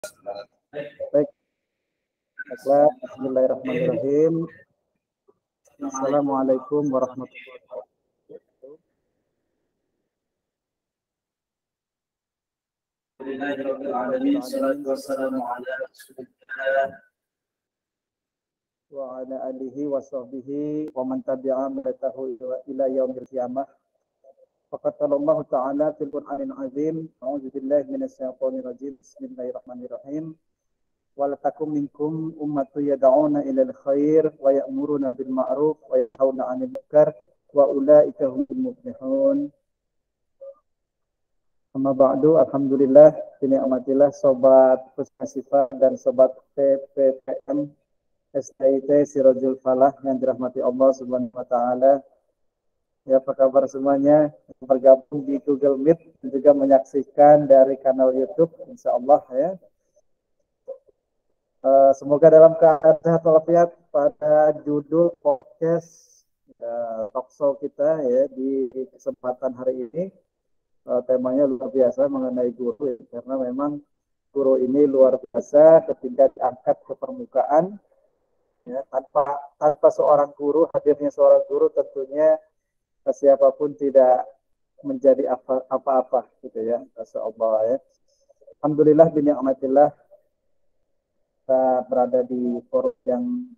Baik, bismillahirrahmanirrahim. Assalamualaikum warahmatullahi wabarakatuh. Wa ala alihi wa sahbihi wa man tabi'a millatahu ila yaumil qiyamah. Faqad qala Allah Ta'ala fil Qur'anil Azim, a'udzu billahi minasy syaithanir rajim. Bismillahirrahmanirrahim. Wal takum minkum ummatun yad'una ilal khair wa ya'muruna bil ma'ruf wa yanhauna 'anil munkar wa ulaika humul muflihun. Amma ba'du, alhamdulillah, binikmatillah sobat Pusmasifah dan sobat PPPM STIT Sirajul Falah yang dirahmati Allah Subhanahu wa taala. Ya, apa kabar semuanya? Bergabung di Google Meet dan juga menyaksikan dari kanal YouTube, insyaallah ya. Semoga dalam keadaan sehat walafiat. Pada judul podcast talkshow kita ya di kesempatan hari ini, temanya luar biasa mengenai guru ya, karena memang guru ini luar biasa ketika diangkat ke permukaan ya, tanpa seorang guru, hadirnya seorang guru tentunya siapapun tidak menjadi apa-apa gitu ya. Masyaallah ya. Alhamdulillah binikmatillah kita berada di forum yang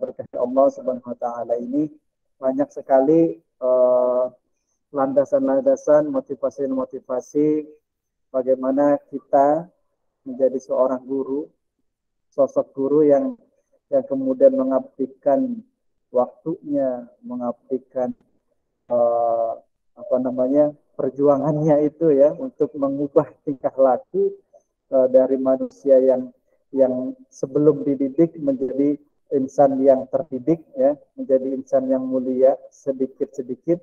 berkah Allah Subhanahu wa taala ini, banyak sekali landasan-landasan motivasi bagaimana kita menjadi seorang guru, sosok guru yang kemudian mengabdikan waktunya, mengabdikan perjuangannya itu ya untuk mengubah tingkah laku dari manusia yang sebelum dididik menjadi insan yang terdidik ya, menjadi insan yang mulia sedikit-sedikit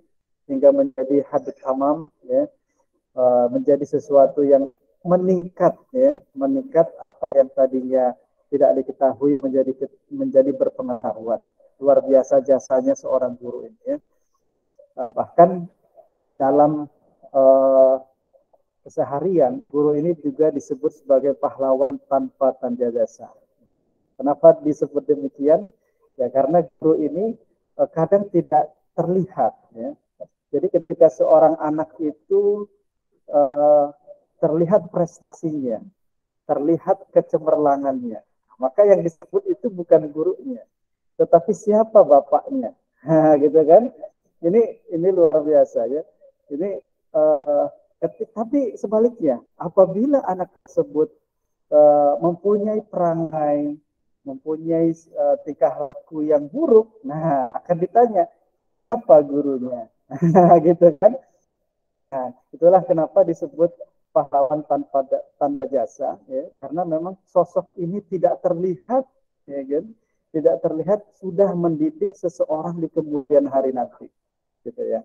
hingga menjadi hadit tamam ya, menjadi sesuatu yang meningkat ya, meningkat apa yang tadinya tidak diketahui menjadi berpengetahuan. Luar biasa jasanya seorang guru ini ya. Bahkan dalam keseharian guru ini juga disebut sebagai pahlawan tanpa tanda jasa. Kenapa disebut demikian? Ya karena guru ini kadang tidak terlihat ya. Jadi ketika seorang anak itu terlihat prestasinya, terlihat kecemerlangannya, maka yang disebut itu bukan gurunya, tetapi siapa bapaknya, gitu kan? Ini luar biasa ya. Ini tapi sebaliknya, apabila anak tersebut mempunyai perangai, mempunyai tingkah laku yang buruk, nah akan ditanya apa gurunya, gitu kan? Nah, itulah kenapa disebut pahlawan tanpa tanda jasa, ya, karena memang sosok ini tidak terlihat, ya kan? Tidak terlihat sudah mendidik seseorang di kemudian hari nanti, gitu ya.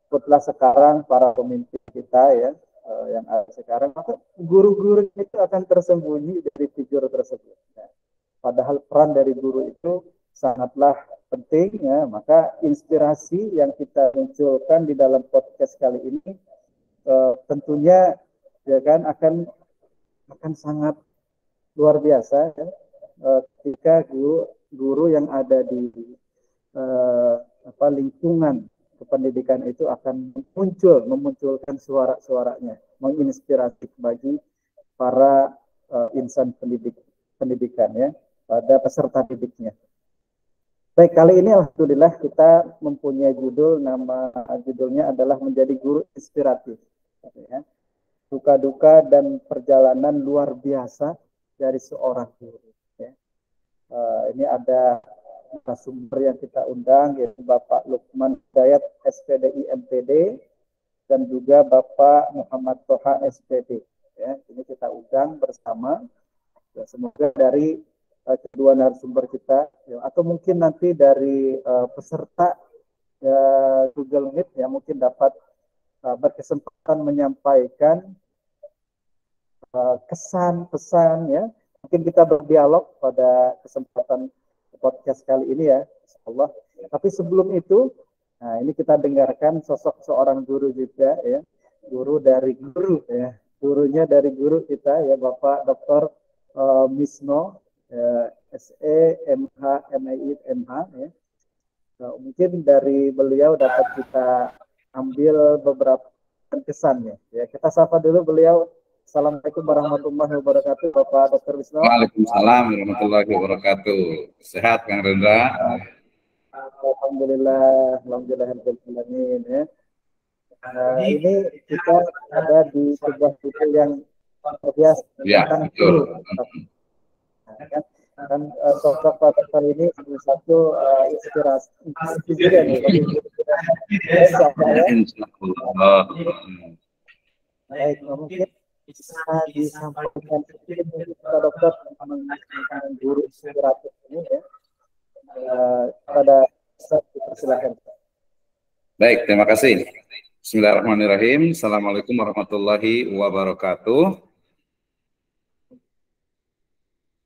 Sebutlah sekarang para pemimpin kita ya, yang ada sekarang, maka guru-guru itu akan tersembunyi dari figur tersebut. Nah, padahal peran dari guru itu sangatlah penting ya, maka inspirasi yang kita munculkan di dalam podcast kali ini tentunya ya kan akan sangat luar biasa ya, ketika guru yang ada di lingkungan kependidikan itu akan memunculkan suara-suaranya, menginspirasi bagi para insan pendidikan ya, pada peserta didiknya. Baik, kali ini alhamdulillah kita mempunyai judulnya adalah menjadi guru inspiratif. Ya. Duka duka dan perjalanan luar biasa dari seorang guru. Ya. Ini ada sumber yang kita undang, yaitu Bapak Lukman Hidayat SPDI MPD dan juga Bapak Muhammad Toha SPD. Ya, ini kita undang bersama. Ya, semoga dari kedua narasumber kita, ya, atau mungkin nanti dari peserta Google Meet yang mungkin dapat berkesempatan menyampaikan kesan pesan ya, mungkin kita berdialog pada kesempatan podcast kali ini ya, insyaallah. Tapi sebelum itu, nah ini kita dengarkan sosok seorang guru juga ya, guru dari guru ya. gurunya dari guru kita ya Bapak Dr. Misno, SE, MH, MI, MH ya. Mungkin dari beliau dapat kita ambil beberapa kesannya. Ya, kita sapa dulu beliau. Assalamualaikum warahmatullahi wabarakatuh, Bapak Dr. Wisnu. Waalaikumsalam warahmatullahi wabarakatuh. Sehat, Kang Rendra? Alhamdulillah, alhamdulillahirobbilalamin ya. Ini kita ada di sebuah buku yang biasa. Ya, betul. Dan sosok Pak Dr. ini salah satu inspirasi juga nih bagi Insyaallah. Baik, mungkin bisa disampaikan sedikit Pak Dokter tentang guru inspiratif ini ya. Pada saat dipersilakan. Baik, terima kasih. Bismillahirrahmanirrahim. Assalamualaikum warahmatullahi wabarakatuh.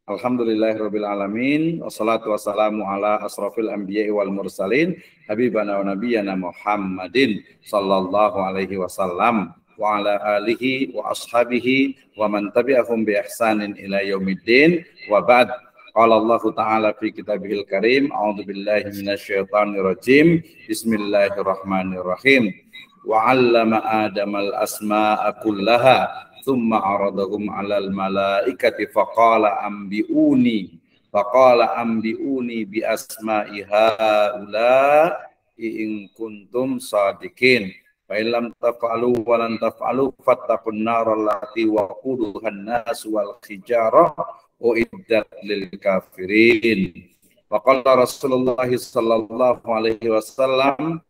Alhamdulillahirabbil alamin. Wassalatu wassalamu ala asrofil anbiya'i wal mursalin habibana wa nabiyyana Muhammadin sallallahu alaihi wasallam wa ala alihi wa ashabihi wa man tabi'ahum bi ihsanin ila yaumiddin wa ba'd. Qala Allah Ta'ala fi kitabihil karim, a'udzu billahi minasyaitonir rajim. Bismillahirrahmanirrahim. Wa 'allama Adamal asma'a kullaha thumma 'aradahum 'alal malaikati faqala ambi'uni bi asma'i haula in kuntum shadiqin. Fa illam taf'alu wa lan taf'alu fattaqun nar allati waquduha an-nas wal hijarah uiddat lil kafirin. Faqala Rasulullah sallallahu alaihi wasallam,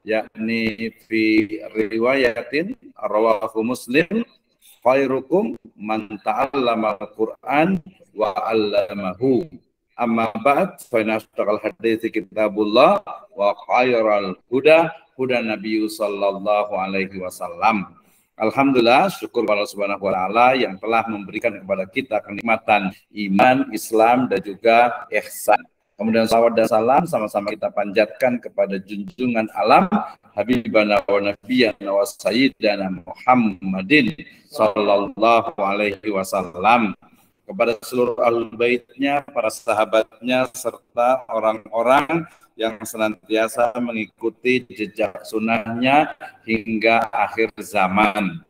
yakni fi riwayatin rawahu Muslim, khairukum man ta'allama al-Qur'an wa 'allamahu. Amma ba'd, fa inna asdaqal hadithi kitabullah wa khairal huda huda Nabi sallallahu alaihi wasallam. Alhamdulillah, syukur kepada Allah Subhanahu wa taala yang telah memberikan kepada kita kenikmatan iman, Islam dan juga ihsan. Kemudian salawat dan salam sama-sama kita panjatkan kepada junjungan alam Habibana wa Nabiyyana wa Sayyidana Muhammadin sallallahu alaihi wasallam, kepada seluruh ahlul baitnya, para sahabatnya, serta orang-orang yang senantiasa mengikuti jejak sunnahnya hingga akhir zaman.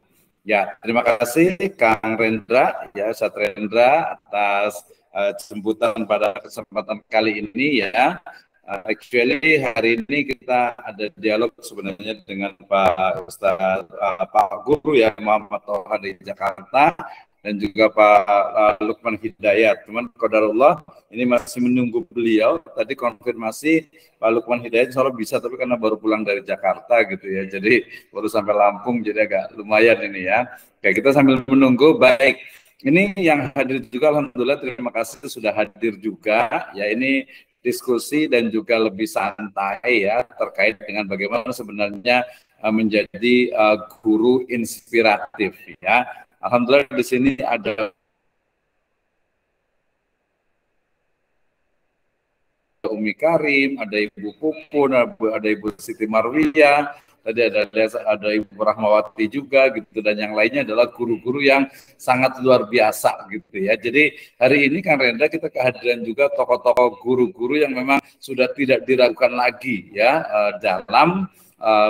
Ya, terima kasih Kang Rendra, ya Ustaz Rendra, atas jemputan pada kesempatan kali ini ya. Actually hari ini kita ada dialog sebenarnya dengan Pak Ustaz, Pak Guru ya Muhammad Toha di Jakarta, dan juga Pak Lukman Hidayat. Cuman qadarullah ini masih menunggu beliau. Tadi konfirmasi Pak Lukman Hidayat insya Allah bisa, tapi karena baru pulang dari Jakarta gitu ya, jadi baru sampai Lampung, jadi agak lumayan ini ya. Oke, kita sambil menunggu. Baik, ini yang hadir juga alhamdulillah, terima kasih sudah hadir juga ya. Ini diskusi dan juga lebih santai ya terkait dengan bagaimana sebenarnya menjadi guru inspiratif ya. Alhamdulillah di sini ada Umi Karim, ada Ibu Pupun, ada Ibu Siti Marwiyah, tadi ada Ibu Rahmawati juga gitu, dan yang lainnya adalah guru-guru yang sangat luar biasa gitu ya. Jadi hari ini Kang Rendra kita kehadiran juga tokoh-tokoh guru-guru yang memang sudah tidak diragukan lagi ya dalam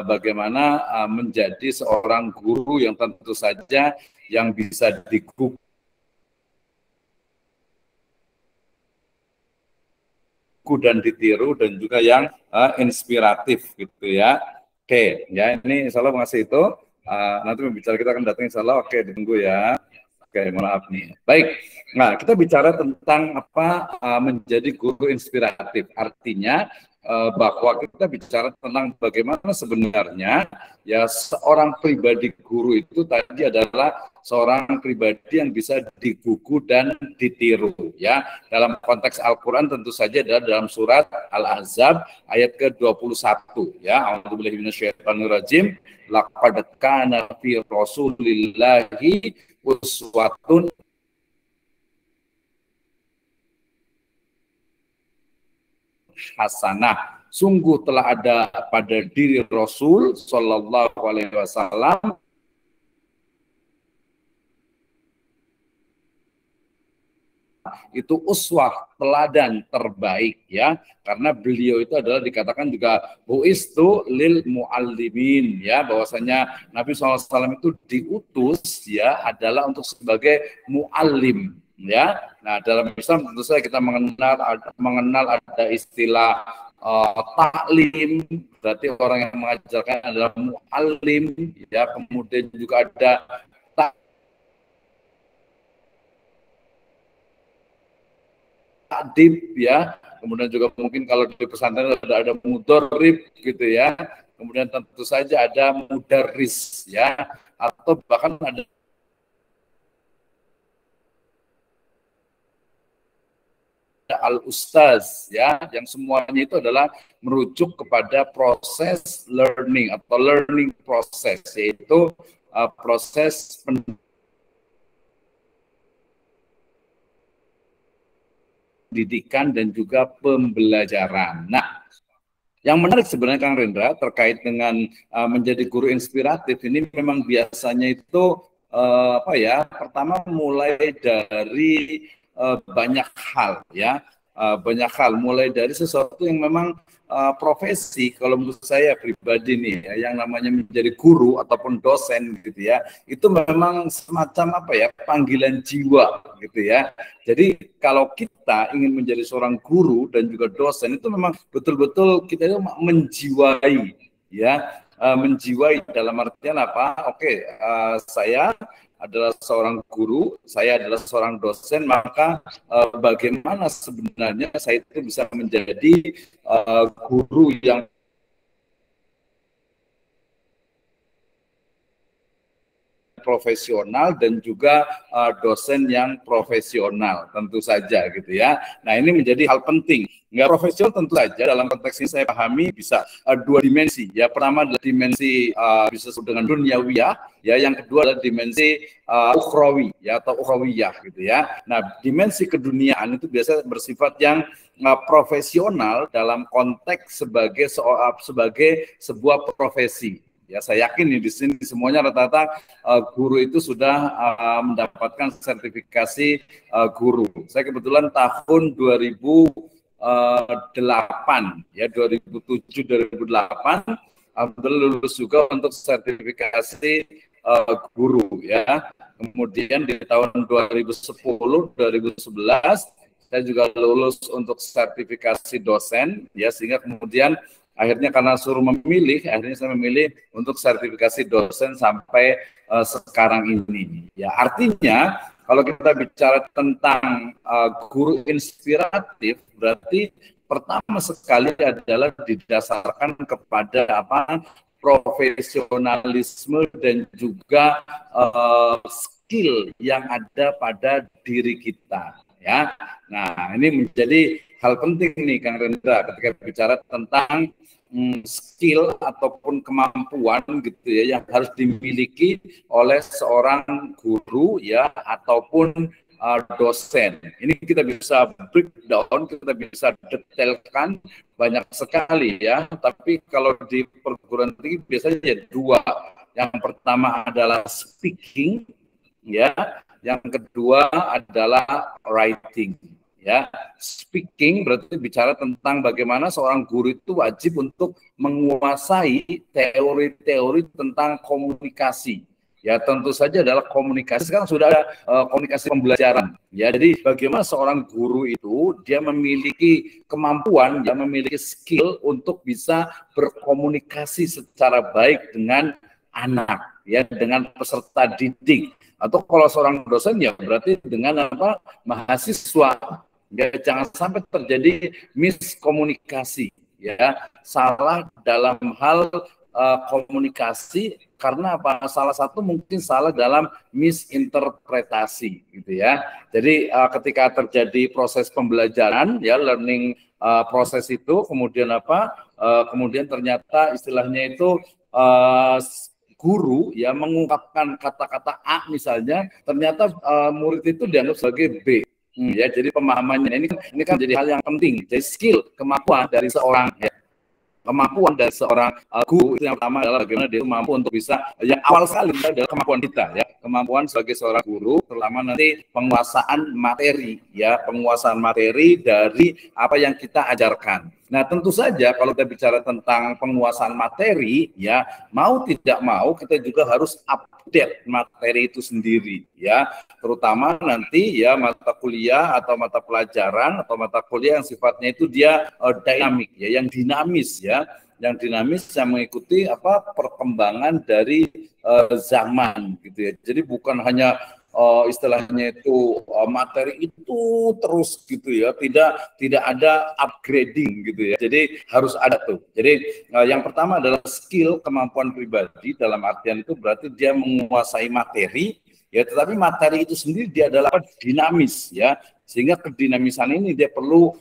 bagaimana menjadi seorang guru yang tentu saja yang bisa digugu dan ditiru, dan juga yang inspiratif gitu ya. Oke, ya ini insya Allah mengasih itu. Nanti pembicara kita akan datang insya Allah. Oke, ditunggu ya. Oke, maaf nih. Baik, nah kita bicara tentang apa menjadi guru inspiratif. Artinya bahwa kita bicara tentang bagaimana sebenarnya ya seorang pribadi guru itu tadi adalah seorang pribadi yang bisa digugu dan ditiru ya. Dalam konteks Al-Qur'an tentu saja adalah dalam surat Al-Ahzab ayat ke-21 ya. A'udzubillahi minasyaitonirrajim. Laqad kana fi Rasulillahi uswatun hasanah. Sungguh telah ada pada diri Rasul Sallallahu Alaihi Wasallam itu uswah, teladan terbaik ya, karena beliau itu adalah dikatakan juga buistu lil muallimin ya, bahwasanya Nabi SAW itu diutus ya adalah untuk sebagai muallim ya. Nah, dalam Islam tentu saja kita mengenal ada istilah taklim, berarti orang yang mengajarkan adalah muallim ya. Kemudian juga ada takdib ya, kemudian juga mungkin kalau di pesantren ada mudorib gitu ya, kemudian tentu saja ada mudaris ya, atau bahkan ada al-ustaz ya, yang semuanya itu adalah merujuk kepada proses learning atau learning proses, yaitu proses pendidikan dan juga pembelajaran. Nah, yang menarik sebenarnya Kang Rendra terkait dengan menjadi guru inspiratif ini memang biasanya itu apa ya? Pertama mulai dari banyak hal ya, banyak hal mulai dari sesuatu yang memang profesi. Kalau menurut saya pribadi nih ya, yang namanya menjadi guru ataupun dosen gitu ya, itu memang semacam apa ya, panggilan jiwa gitu ya. Jadi kalau kita ingin menjadi seorang guru dan juga dosen itu memang betul-betul kita itu menjiwai ya, menjiwai dalam artian apa? Oke, saya adalah seorang guru, saya adalah seorang dosen, maka bagaimana sebenarnya saya itu bisa menjadi guru yang profesional dan juga dosen yang profesional tentu saja gitu ya. Nah, ini menjadi hal penting. Nggak profesional tentu saja dalam konteks ini saya pahami bisa dua dimensi. Ya, pertama adalah dimensi bisa disebut dengan duniawiyah, ya, yang kedua adalah dimensi ukhrawi ya atau ukhrawiyah gitu ya. Nah, dimensi keduniaan itu biasa bersifat yang profesional dalam konteks sebagai sebuah profesi. Ya, saya yakin nih di sini semuanya rata-rata guru itu sudah mendapatkan sertifikasi guru. Saya kebetulan tahun 2008 ya, 2007-2008 alhamdulillah lulus juga untuk sertifikasi guru ya. Kemudian di tahun 2010-2011 saya juga lulus untuk sertifikasi dosen ya, sehingga kemudian akhirnya karena suruh memilih, akhirnya saya memilih untuk sertifikasi dosen sampai sekarang ini. Ya, artinya kalau kita bicara tentang guru inspiratif, berarti pertama sekali adalah didasarkan kepada apa? Profesionalisme dan juga skill yang ada pada diri kita. Ya, nah ini menjadi hal penting nih Kang Rendra ketika bicara tentang skill ataupun kemampuan gitu ya yang harus dimiliki oleh seorang guru ya ataupun dosen. Ini kita bisa breakdown, kita bisa detailkan banyak sekali ya. Tapi kalau di perguruan tinggi biasanya dua. Yang pertama adalah speaking ya, yang kedua adalah writing. Ya, speaking berarti bicara tentang bagaimana seorang guru itu wajib untuk menguasai teori-teori tentang komunikasi. Ya, tentu saja adalah komunikasi. Sekarang sudah ada komunikasi pembelajaran. Ya, jadi bagaimana seorang guru itu dia memiliki kemampuan, dia memiliki skill untuk bisa berkomunikasi secara baik dengan anak, ya, dengan peserta didik. Atau kalau seorang dosen ya berarti dengan apa? Mahasiswa. Ya, jangan sampai terjadi miskomunikasi ya, salah dalam hal komunikasi karena apa? Salah satu mungkin salah dalam misinterpretasi gitu ya. Jadi ketika terjadi proses pembelajaran ya, learning proses itu kemudian apa? Kemudian ternyata istilahnya itu guru ya mengungkapkan kata-kata A misalnya, ternyata murid itu dianggap sebagai B. Ya, jadi pemahamannya ini kan jadi hal yang penting. Jadi skill, kemampuan dari seorang ya. kemampuan dari seorang guru itu yang pertama adalah bagaimana dia mampu untuk bisa, yang awal sekali adalah kemampuan kita ya, kemampuan sebagai seorang guru, terutama nanti penguasaan materi ya, penguasaan materi dari apa yang kita ajarkan. Nah, tentu saja kalau kita bicara tentang penguasaan materi ya, mau tidak mau kita juga harus update materi itu sendiri ya, terutama nanti ya mata kuliah atau mata pelajaran atau mata kuliah yang sifatnya itu dia dinamik ya, yang dinamis ya, yang dinamis yang mengikuti apa perkembangan dari zaman gitu ya. Jadi bukan hanya istilahnya itu materi itu terus gitu ya, tidak ada upgrading gitu ya. Jadi harus ada tuh. Jadi yang pertama adalah skill, kemampuan pribadi, dalam artian itu berarti dia menguasai materi ya, tetapi materi itu sendiri dia adalah dinamis ya, sehingga kedinamisan ini dia perlu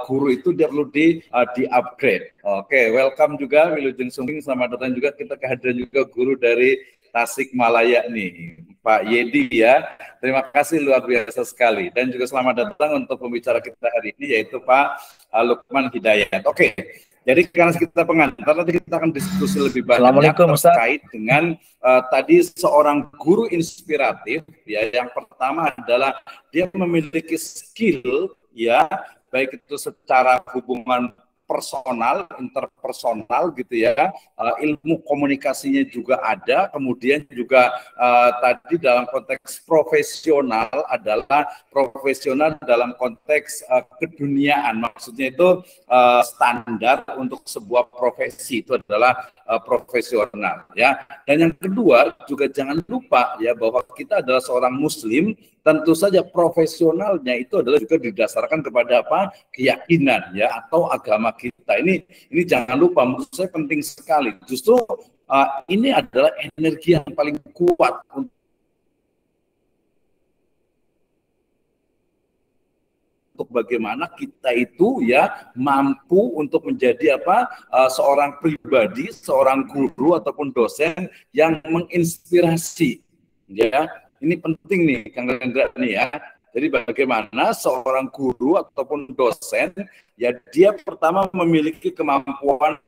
guru itu dia perlu di upgrade. Oke, welcome juga Wilujeng Sumbing, selamat datang juga, kita kehadiran juga guru dari Tasikmalaya nih, Pak Yedi ya. Terima kasih luar biasa sekali, dan juga selamat datang untuk pembicara kita hari ini yaitu Pak Lukman Hidayat. Oke. Jadi karena kita pengantar, nanti kita akan diskusi lebih banyak terkait dengan tadi seorang guru inspiratif ya. Yang pertama adalah dia memiliki skill ya, baik itu secara hubungan personal, interpersonal gitu ya, ilmu komunikasinya juga ada, kemudian juga tadi dalam konteks profesional adalah profesional dalam konteks keduniaan, maksudnya itu standar untuk sebuah profesi itu adalah profesional ya. Dan yang kedua juga jangan lupa ya bahwa kita adalah seorang muslim, tentu saja profesionalnya itu adalah juga didasarkan kepada apa? Keyakinan ya, atau agama kita. Ini jangan lupa, menurut saya penting sekali. Justru ini adalah energi yang paling kuat untuk bagaimana kita itu ya mampu untuk menjadi apa, seorang pribadi, seorang guru ataupun dosen yang menginspirasi ya. Ini penting nih Kang Rendra nih ya. Jadi bagaimana seorang guru ataupun dosen ya, dia pertama memiliki kemampuan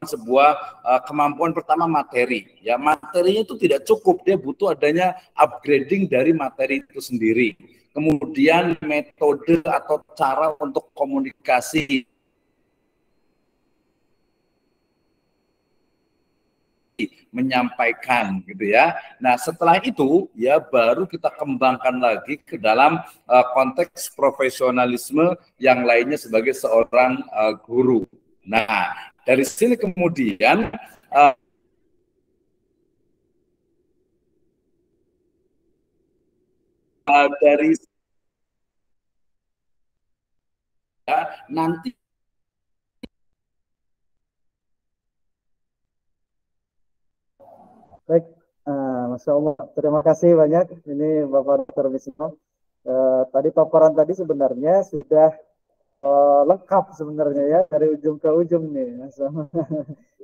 sebuah kemampuan pertama materi ya, materinya itu tidak cukup, dia butuh adanya upgrading dari materi itu sendiri, kemudian metode atau cara untuk komunikasi menyampaikan gitu ya. Nah setelah itu ya baru kita kembangkan lagi ke dalam konteks profesionalisme yang lainnya sebagai seorang guru. Nah dari sini kemudian dari nanti Baik, Masya Allah. Terima kasih banyak. Ini Bapak Dr. Misno. Tadi paparan tadi sebenarnya sudah lengkap sebenarnya ya, dari ujung ke ujung nih.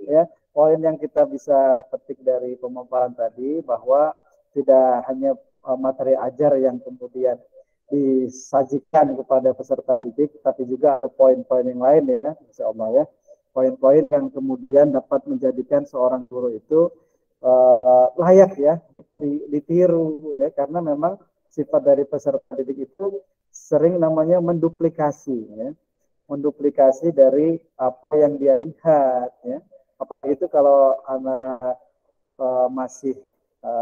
Ya, poin yang kita bisa petik dari pemaparan tadi bahwa tidak hanya materi ajar yang kemudian disajikan kepada peserta didik, tapi juga ada poin-poin yang lain ya, Insya Allah ya. Poin-poin yang kemudian dapat menjadikan seorang guru itu layak ya ditiru ya, karena memang sifat dari peserta didik itu sering namanya menduplikasi ya, menduplikasi dari apa yang dia lihat ya. Apalagi itu kalau anak masih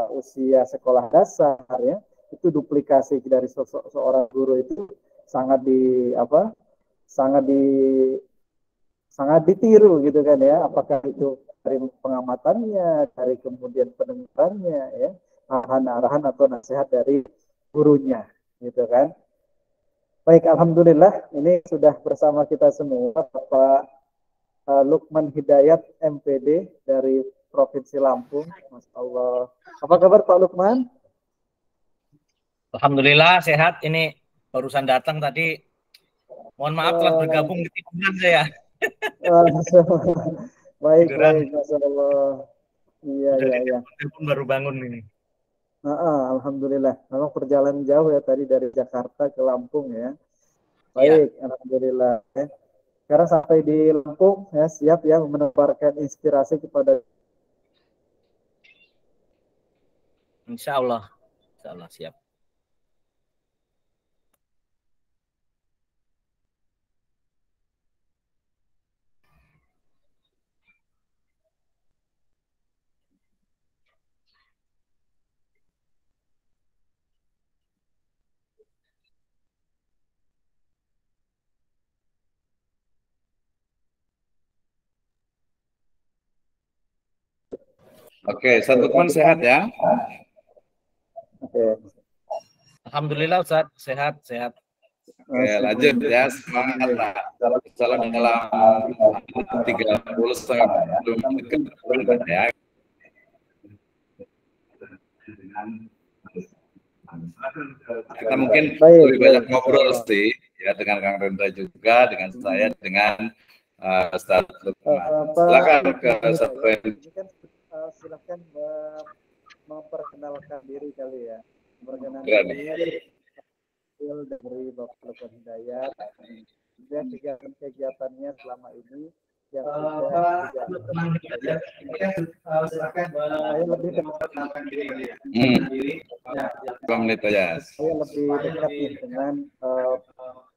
usia sekolah dasar ya, itu duplikasi dari seorang guru itu sangat sangat sangat ditiru gitu kan ya, apakah itu dari pengamatannya, dari kemudian pendengarannya ya, arahan-arahan atau nasihat dari gurunya gitu kan. Baik, alhamdulillah ini sudah bersama kita semua Bapak Lukman Hidayat MPD dari Provinsi Lampung. Masya Allah. Apa kabar Pak Lukman? Alhamdulillah sehat. Ini barusan datang tadi. Mohon maaf telah bergabung di tiduran saya. Baik, baik, Masya Allah. Iya, iya. Baru bangun ini. Alhamdulillah. Memang perjalanan jauh ya tadi dari Jakarta ke Lampung ya. Baik, alhamdulillah. Sekarang sampai di Lampung, ya, siap ya menebarkan inspirasi kepada. Insya Allah siap. Oke, Ustaz Lukman sehat ya? Oke. Alhamdulillah Ustaz, sehat. Oke, lanjut ya, semangat lah. Salam dalam 30 setengah menit ke depan ya. Kita mungkin lebih banyak ngobrol sih ya dengan Kang Rendra juga, dengan saya, dengan Ustaz Lukman. Silakan ke Ustaz Rendra. Silakan memperkenalkan diri kali ya. Memperkenalkan diri dari Bapak Lukman Hidayat. Dan kegiatan-kegiatannya selama ini yang sudah silakan saya lebih memperkenalkan diri. Menit aja. Saya lebih dekat nih dengan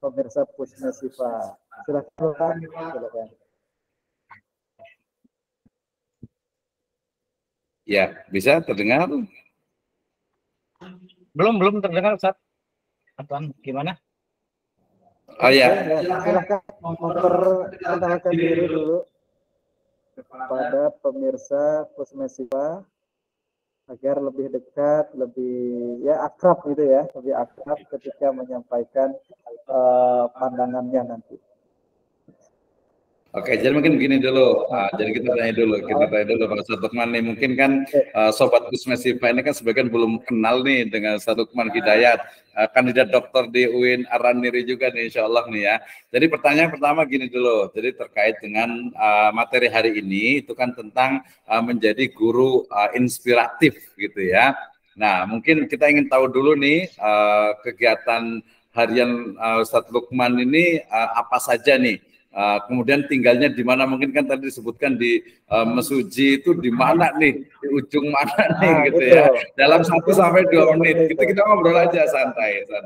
pemirsa Pusmesifa. Silakan. Ya, bisa terdengar? Belum terdengar Ustaz. Apaan? Gimana? Oh ya. Silakan memperkenalkan diri dulu kepada pemirsa Pusmesifa agar lebih dekat, lebih ya akrab gitu ya, lebih akrab ketika menyampaikan pandangannya nanti. Oke, jadi mungkin begini dulu. Jadi kita tanya dulu Pak Ustaz Lukman nih. Mungkin kan Sobat Pusmesifa ini kan sebagian belum kenal nih dengan Ustaz Lukman Hidayat, kandidat dokter di UIN Ar-Raniri juga nih, insya Allah nih ya. Jadi pertanyaan pertama gini dulu. Jadi terkait dengan materi hari ini itu kan tentang menjadi guru inspiratif gitu ya. Nah, mungkin kita ingin tahu dulu nih kegiatan harian Ustaz Lukman ini apa saja nih. Kemudian tinggalnya di mana, mungkin kan tadi disebutkan di Mesuji itu di mana nih, di ujung mana nih gitu ya, dalam 1 sampai 2 menit kita ngobrol aja santai ya.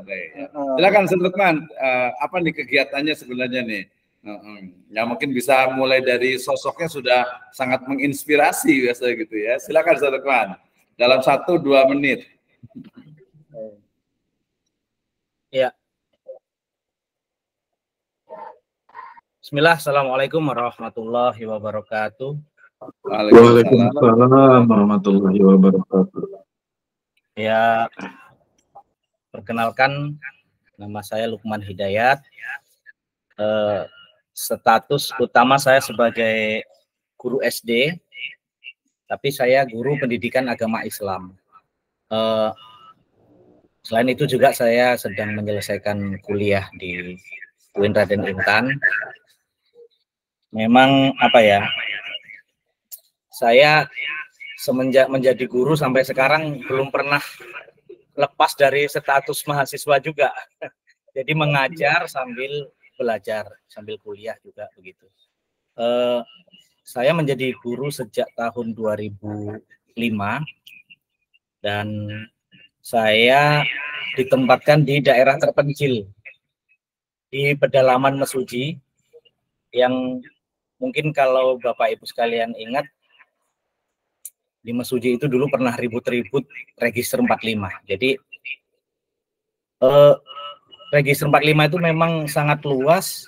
Silakan Ustaz Lukman, apa nih kegiatannya sebenarnya nih? Ya mungkin bisa mulai dari sosoknya sudah sangat menginspirasi biasa gitu ya. Silakan Ustaz Lukman dalam 1-2 menit. Ya. Bismillah, Assalamualaikum warahmatullahi wabarakatuh. Waalaikumsalam warahmatullahi wabarakatuh. Ya, perkenalkan, nama saya Lukman Hidayat. Status utama saya sebagai guru SD, tapi saya guru pendidikan agama Islam. Selain itu juga saya sedang menyelesaikan kuliah di UIN Raden Intan. Memang apa ya, saya semenjak menjadi guru sampai sekarang belum pernah lepas dari status mahasiswa juga. Jadi mengajar sambil belajar, sambil kuliah juga begitu. Saya menjadi guru sejak tahun 2005 dan saya ditempatkan di daerah terpencil di pedalaman Mesuji yang mungkin kalau Bapak Ibu sekalian ingat, di Mesuji itu dulu pernah ribut-ribut Register 45. Jadi Register 45 itu memang sangat luas.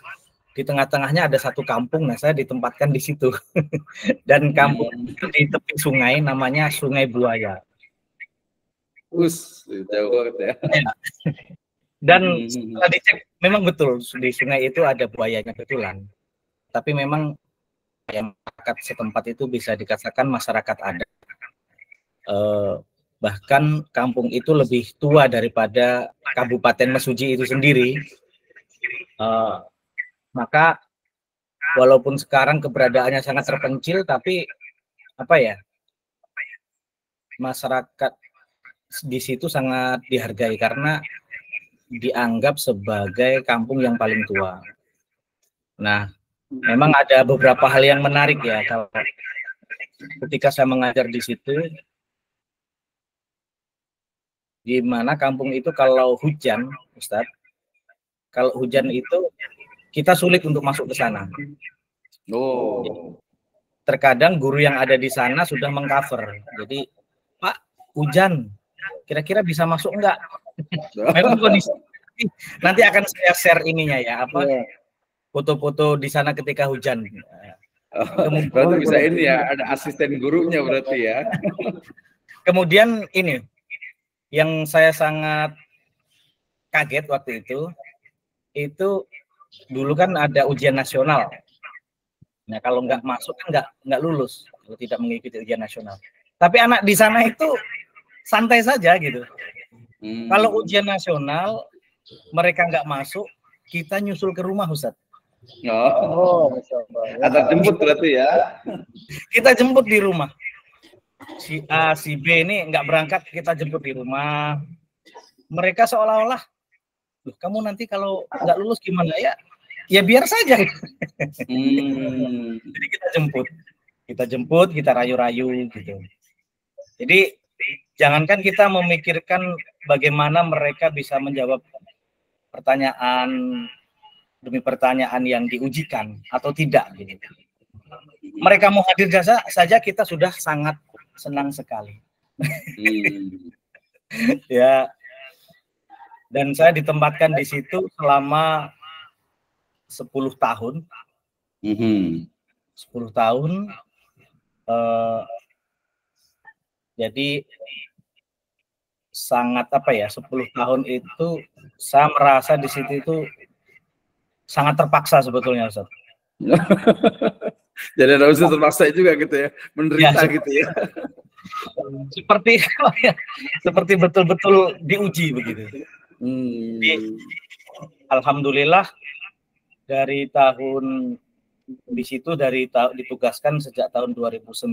Di tengah-tengahnya ada satu kampung. Nah, saya ditempatkan di situ. Dan kampung itu di tepi sungai, namanya Sungai Buaya. Jauh banget ya. Dan setelah dicek, memang betul di sungai itu ada buayanya betulan. Tapi memang masyarakat setempat itu bisa dikatakan masyarakat adat. Bahkan kampung itu lebih tua daripada Kabupaten Mesuji itu sendiri. Maka walaupun sekarang keberadaannya sangat terpencil, tapi apa ya, masyarakat di situ sangat dihargai karena dianggap sebagai kampung yang paling tua. Nah, memang ada beberapa hal yang menarik ya kalau ketika saya mengajar di situ, di mana kampung itu kalau hujan, Ustadz, kalau hujan itu kita sulit untuk masuk ke sana. Oh. Terkadang guru yang ada di sana sudah mengcover. Jadi, Pak, hujan, kira-kira bisa masuk enggak? Memang kondisi nanti akan saya share ininya ya, apa foto-foto di sana ketika hujan. Berarti bisa ini ya, ada asisten gurunya berarti ya. Kemudian ini yang saya sangat kaget waktu itu dulu kan ada ujian nasional. Nah, kalau nggak masuk kan nggak lulus kalau tidak mengikuti ujian nasional. Tapi anak di sana itu santai saja gitu. Kalau ujian nasional mereka nggak masuk, kita nyusul ke rumah, Ustadz. Atau jemput berarti ya? Kita jemput di rumah. Si A, si B ini nggak berangkat, kita jemput di rumah. Mereka seolah-olah, loh, kamu nanti kalau nggak lulus gimana ya? Ya biar saja. Jadi kita jemput, kita rayu-rayu gitu. Jadi jangankan kita memikirkan bagaimana mereka bisa menjawab pertanyaan demi pertanyaan yang diujikan atau tidak gitu. Mereka mau hadir saja kita sudah sangat senang sekali. Ya. Dan saya ditempatkan di situ selama 10 tahun. 10 tahun. Jadi sangat 10 tahun itu saya merasa di situ itu sangat terpaksa sebetulnya, Ustaz. Jadi ada unsur terpaksa juga gitu ya, menderita ya, gitu ya. Seperti betul-betul diuji begitu. Alhamdulillah dari tahun di situ ditugaskan sejak tahun 2009,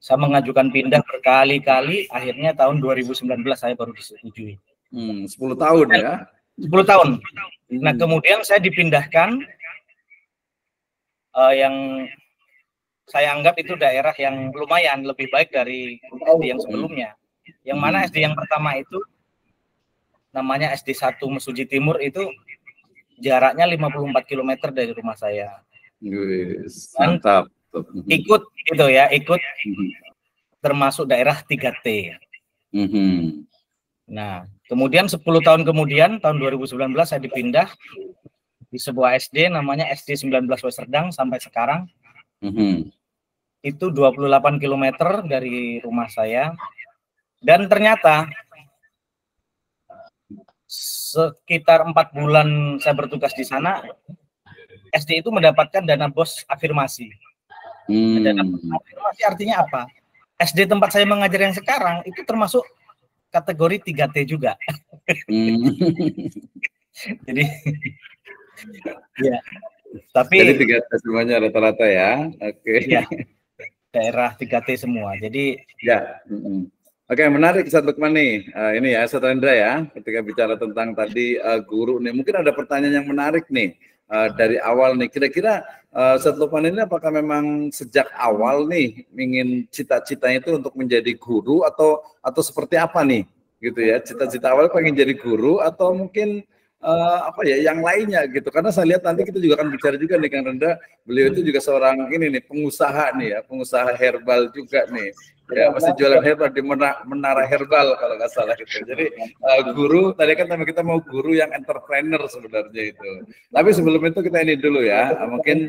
saya mengajukan pindah berkali-kali, akhirnya tahun 2019 saya baru disetujui. 10 tahun ya? 10 tahun. Nah kemudian saya dipindahkan yang saya anggap itu daerah yang lumayan lebih baik dari SD yang sebelumnya. Yang mana SD yang pertama itu namanya SD 1 Mesuji Timur itu jaraknya 54 km dari rumah saya. Mantap. Ikut termasuk daerah 3T. Nah, kemudian 10 tahun kemudian, tahun 2019 saya dipindah di sebuah SD namanya SD 19 Weserdang sampai sekarang. Itu 28 km dari rumah saya. Dan ternyata sekitar 4 bulan saya bertugas di sana, SD itu mendapatkan dana BOS afirmasi. Dana BOS afirmasi artinya apa? SD tempat saya mengajar yang sekarang itu termasuk kategori 3T juga. Jadi ya, tapi jadi 3T semuanya rata-rata ya. Oke. Ya, daerah 3T semua. Jadi ya. Oke, menarik Ustadz Lukman nih. Ini ya, Ustadz Rendra ya, ketika bicara tentang tadi guru nih, mungkin ada pertanyaan yang menarik nih dari awal nih. Kira-kira Ustadz Lukman ini apakah memang sejak awal nih ingin cita-citanya itu untuk menjadi guru atau seperti apa nih, gitu ya? Cita-cita awal pengen jadi guru atau mungkin yang lainnya gitu? Karena saya lihat nanti kita juga akan bicara juga nih Kang Rendra, beliau itu juga seorang ini nih pengusaha nih ya, pengusaha herbal juga nih. Ya, masih jualan herbal di Menara Herbal kalau nggak salah gitu. Jadi guru, tadi kan kita mau guru yang entrepreneur sebenarnya itu. Tapi sebelum itu kita ini dulu ya. Mungkin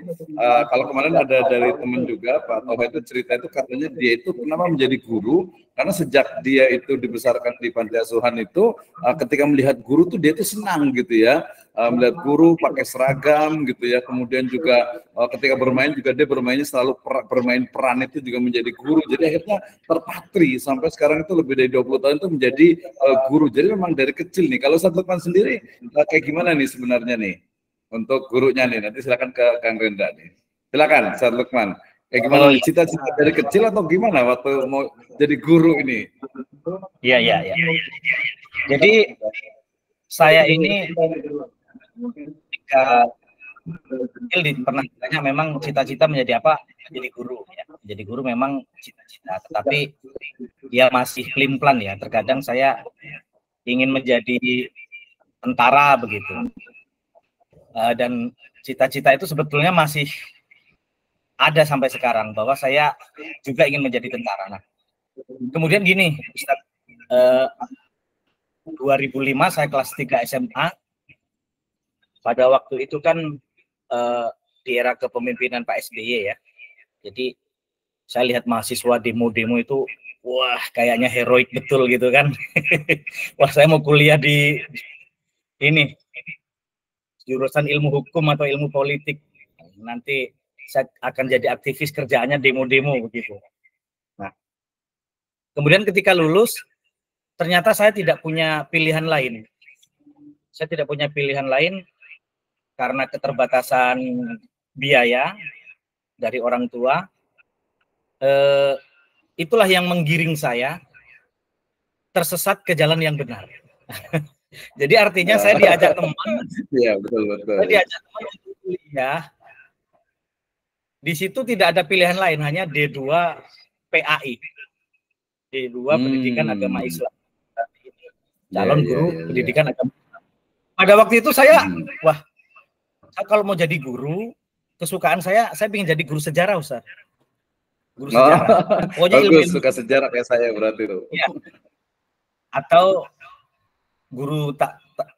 kalau kemarin ada dari teman juga, Pak Toha itu cerita itu katanya dia itu kenapa menjadi guru, karena sejak dia itu dibesarkan di panti asuhan itu, ketika melihat guru tuh dia itu senang gitu ya. Melihat guru pakai seragam gitu ya, kemudian juga ketika bermain juga dia bermainnya selalu bermain peran itu juga menjadi guru, jadi akhirnya terpatri sampai sekarang itu lebih dari 20 tahun itu menjadi guru. Jadi memang dari kecil nih. Kalau Ustadz Lukman sendiri kayak gimana nih sebenarnya nih untuk gurunya nih? Nanti silakan ke Kang Rendra nih. Silakan Ustadz Lukman. Kayak gimana nih, cita-cita dari kecil atau gimana waktu mau jadi guru ini? Iya. Jadi saya ini ketika kecil pernah ditanya memang cita-cita menjadi apa? Menjadi guru. Ya. Menjadi guru memang cita-cita, tetapi dia masih pelin-pelan ya. Terkadang saya ingin menjadi tentara begitu. Dan cita-cita itu sebetulnya masih ada sampai sekarang, bahwa saya juga ingin menjadi tentara. Nah, kemudian gini, Ustaz, 2005 saya kelas 3 SMA. Pada waktu itu kan di era kepemimpinan Pak SBY ya. Jadi saya lihat mahasiswa demo-demo itu, wah kayaknya heroik betul gitu kan. Wah saya mau kuliah di ini jurusan ilmu hukum atau ilmu politik. Nanti saya akan jadi aktivis, kerjaannya demo-demo begitu. Nah, kemudian ketika lulus, ternyata saya tidak punya pilihan lain. Saya tidak punya pilihan lain karena keterbatasan biaya dari orang tua. Itulah yang menggiring saya tersesat ke jalan yang benar. Jadi artinya saya diajak teman. Iya, betul. Saya diajak teman untuk kuliah. Di situ tidak ada pilihan lain, hanya D2 PAI. D2 Pendidikan Agama Islam. Calon guru pendidikan agama Islam. Pada waktu itu saya, wah, kalau mau jadi guru, kesukaan saya ingin jadi guru sejarah, Ustaz. Guru sejarah. Pokoknya bagus, suka sejarah kayak saya berarti itu. Ya. Atau guru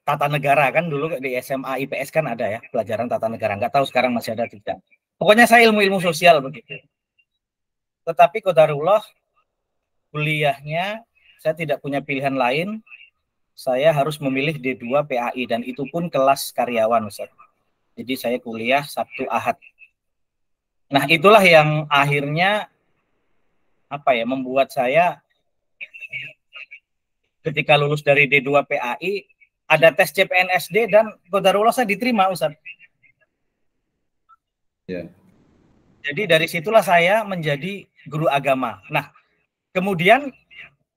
tata negara, kan dulu di SMA IPS kan ada ya pelajaran tata negara. Nggak tahu sekarang masih ada tidak. Pokoknya saya ilmu sosial begitu. Tetapi qadarullah, kuliahnya saya tidak punya pilihan lain. Saya harus memilih D2 PAI, dan itu pun kelas karyawan, Ustaz. Jadi saya kuliah Sabtu Ahad. Nah, itulah yang akhirnya membuat saya ketika lulus dari D2 PAI ada tes CPNSD, dan qadarullah saya diterima, Ustaz. Ya. Jadi dari situlah saya menjadi guru agama. Nah, kemudian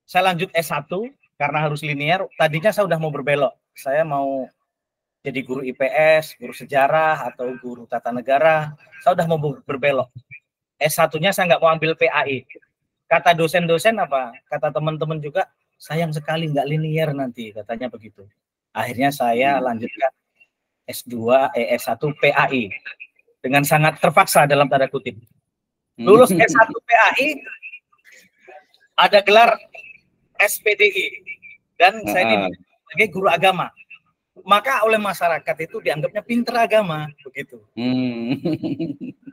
saya lanjut S1 karena harus linear. Tadinya saya udah mau berbelok. Saya mau jadi guru IPS, guru sejarah, atau guru tata negara. Saya udah mau berbelok. S1-nya saya nggak mau ambil PAI. Kata dosen-dosen kata teman-teman juga, sayang sekali nggak linear nanti, katanya begitu. Akhirnya saya lanjutkan S1 PAI. Dengan sangat terpaksa dalam tanda kutip. Lulus S1 PAI, ada gelar SPDI, dan saya ini sebagai guru agama. Maka oleh masyarakat itu dianggapnya pinter agama, begitu.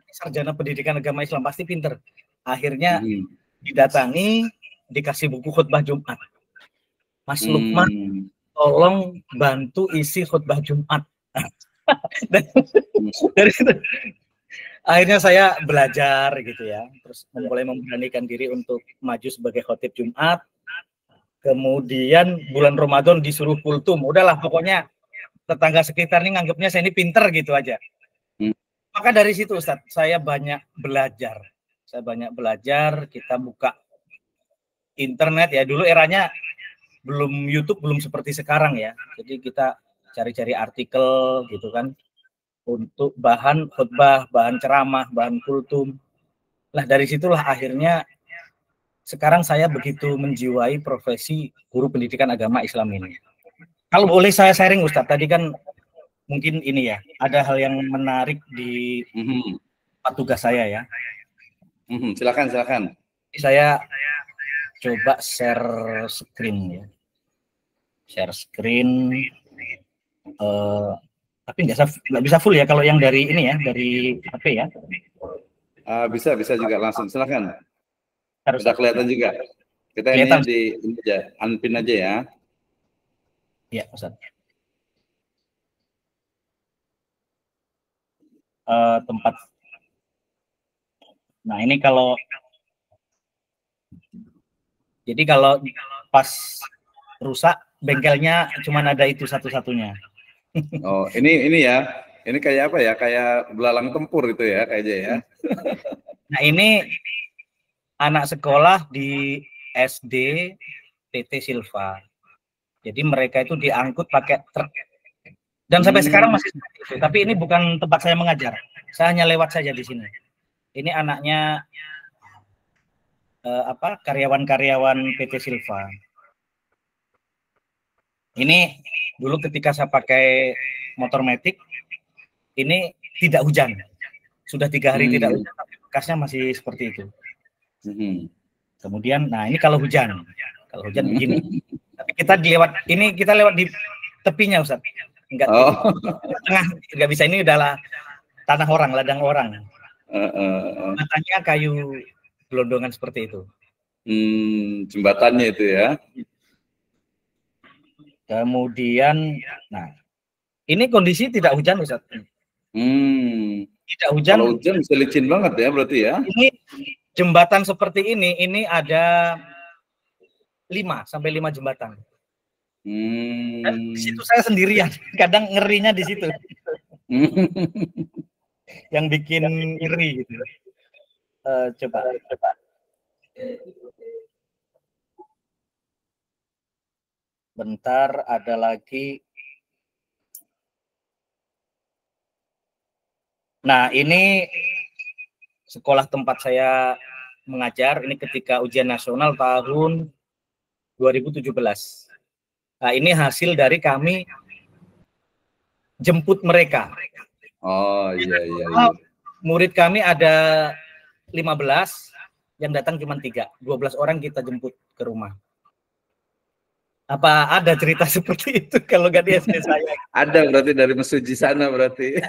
Sarjana pendidikan agama Islam pasti pinter. Akhirnya didatangi, dikasih buku khutbah Jumat. Mas Lukman, tolong bantu isi khutbah Jumat. Dari itu akhirnya saya belajar gitu ya, terus mulai memberanikan diri untuk maju sebagai khotib Jumat. Kemudian bulan Ramadan disuruh kultum, udahlah pokoknya tetangga sekitar ini nganggapnya saya ini pinter gitu aja. Maka dari situ Ustaz, saya banyak belajar. Kita buka internet ya, dulu eranya belum YouTube, belum seperti sekarang ya. Jadi kita cari-cari artikel gitu kan, untuk bahan khutbah, bahan ceramah, bahan kultum. Nah dari situlah akhirnya sekarang saya begitu menjiwai profesi guru pendidikan agama Islam ini. Kalau boleh saya sharing Ustadz, tadi kan mungkin ini ya, ada hal yang menarik di tugas saya ya. Silakan. Saya coba share screen ya. Share screen. Tapi nggak bisa full ya kalau yang dari ini ya, dari HP ya. Bisa juga langsung, silakan. Sudah kelihatan juga. Kita kelihatan. Ini aja, unpin aja ya. Iya, Ustaz. Tempat. Nah ini jadi kalau pas rusak bengkelnya cuma ada itu satu-satunya. Oh, ini ya. Ini kayak apa ya? Kayak belalang tempur itu ya kayaknya ya. Nah, ini anak sekolah di SD TT Silva. Jadi mereka itu diangkut pakai truk. Dan sampai sekarang masih seperti itu. Tapi ini bukan tempat saya mengajar. Saya hanya lewat saja di sini. Ini anaknya karyawan-karyawan PT Silva. Ini dulu ketika saya pakai motor metik, ini tidak hujan. Sudah 3 hari tidak hujan, tapi bekasnya masih seperti itu. Kemudian, nah ini kalau hujan begini. Tapi kita lewat di tepinya, Ustaz. Enggak tengah, enggak bisa, ini adalah tanah orang, ladang orang. Jembatannya kayu gelondongan seperti itu. Jembatannya itu ya. Kemudian, nah ini kondisi tidak hujan, Ustaz. Tidak hujan. Kalau hujan bisa licin banget ya berarti ya. Ini jembatan seperti ini ada 5 sampai 5 jembatan. Dan di situ saya sendirian, kadang ngerinya di situ. Yang bikin ngeri gitu. Coba. Bentar, ada lagi. Nah, ini sekolah tempat saya mengajar, ini ketika ujian nasional tahun 2017. Nah, ini hasil dari kami jemput mereka. Oh iya. Murid kami ada 15, yang datang cuma 3. 12 orang kita jemput ke rumah. Apa ada cerita seperti itu kalau nggak di SD saya? Ada berarti dari Mesuji sana berarti.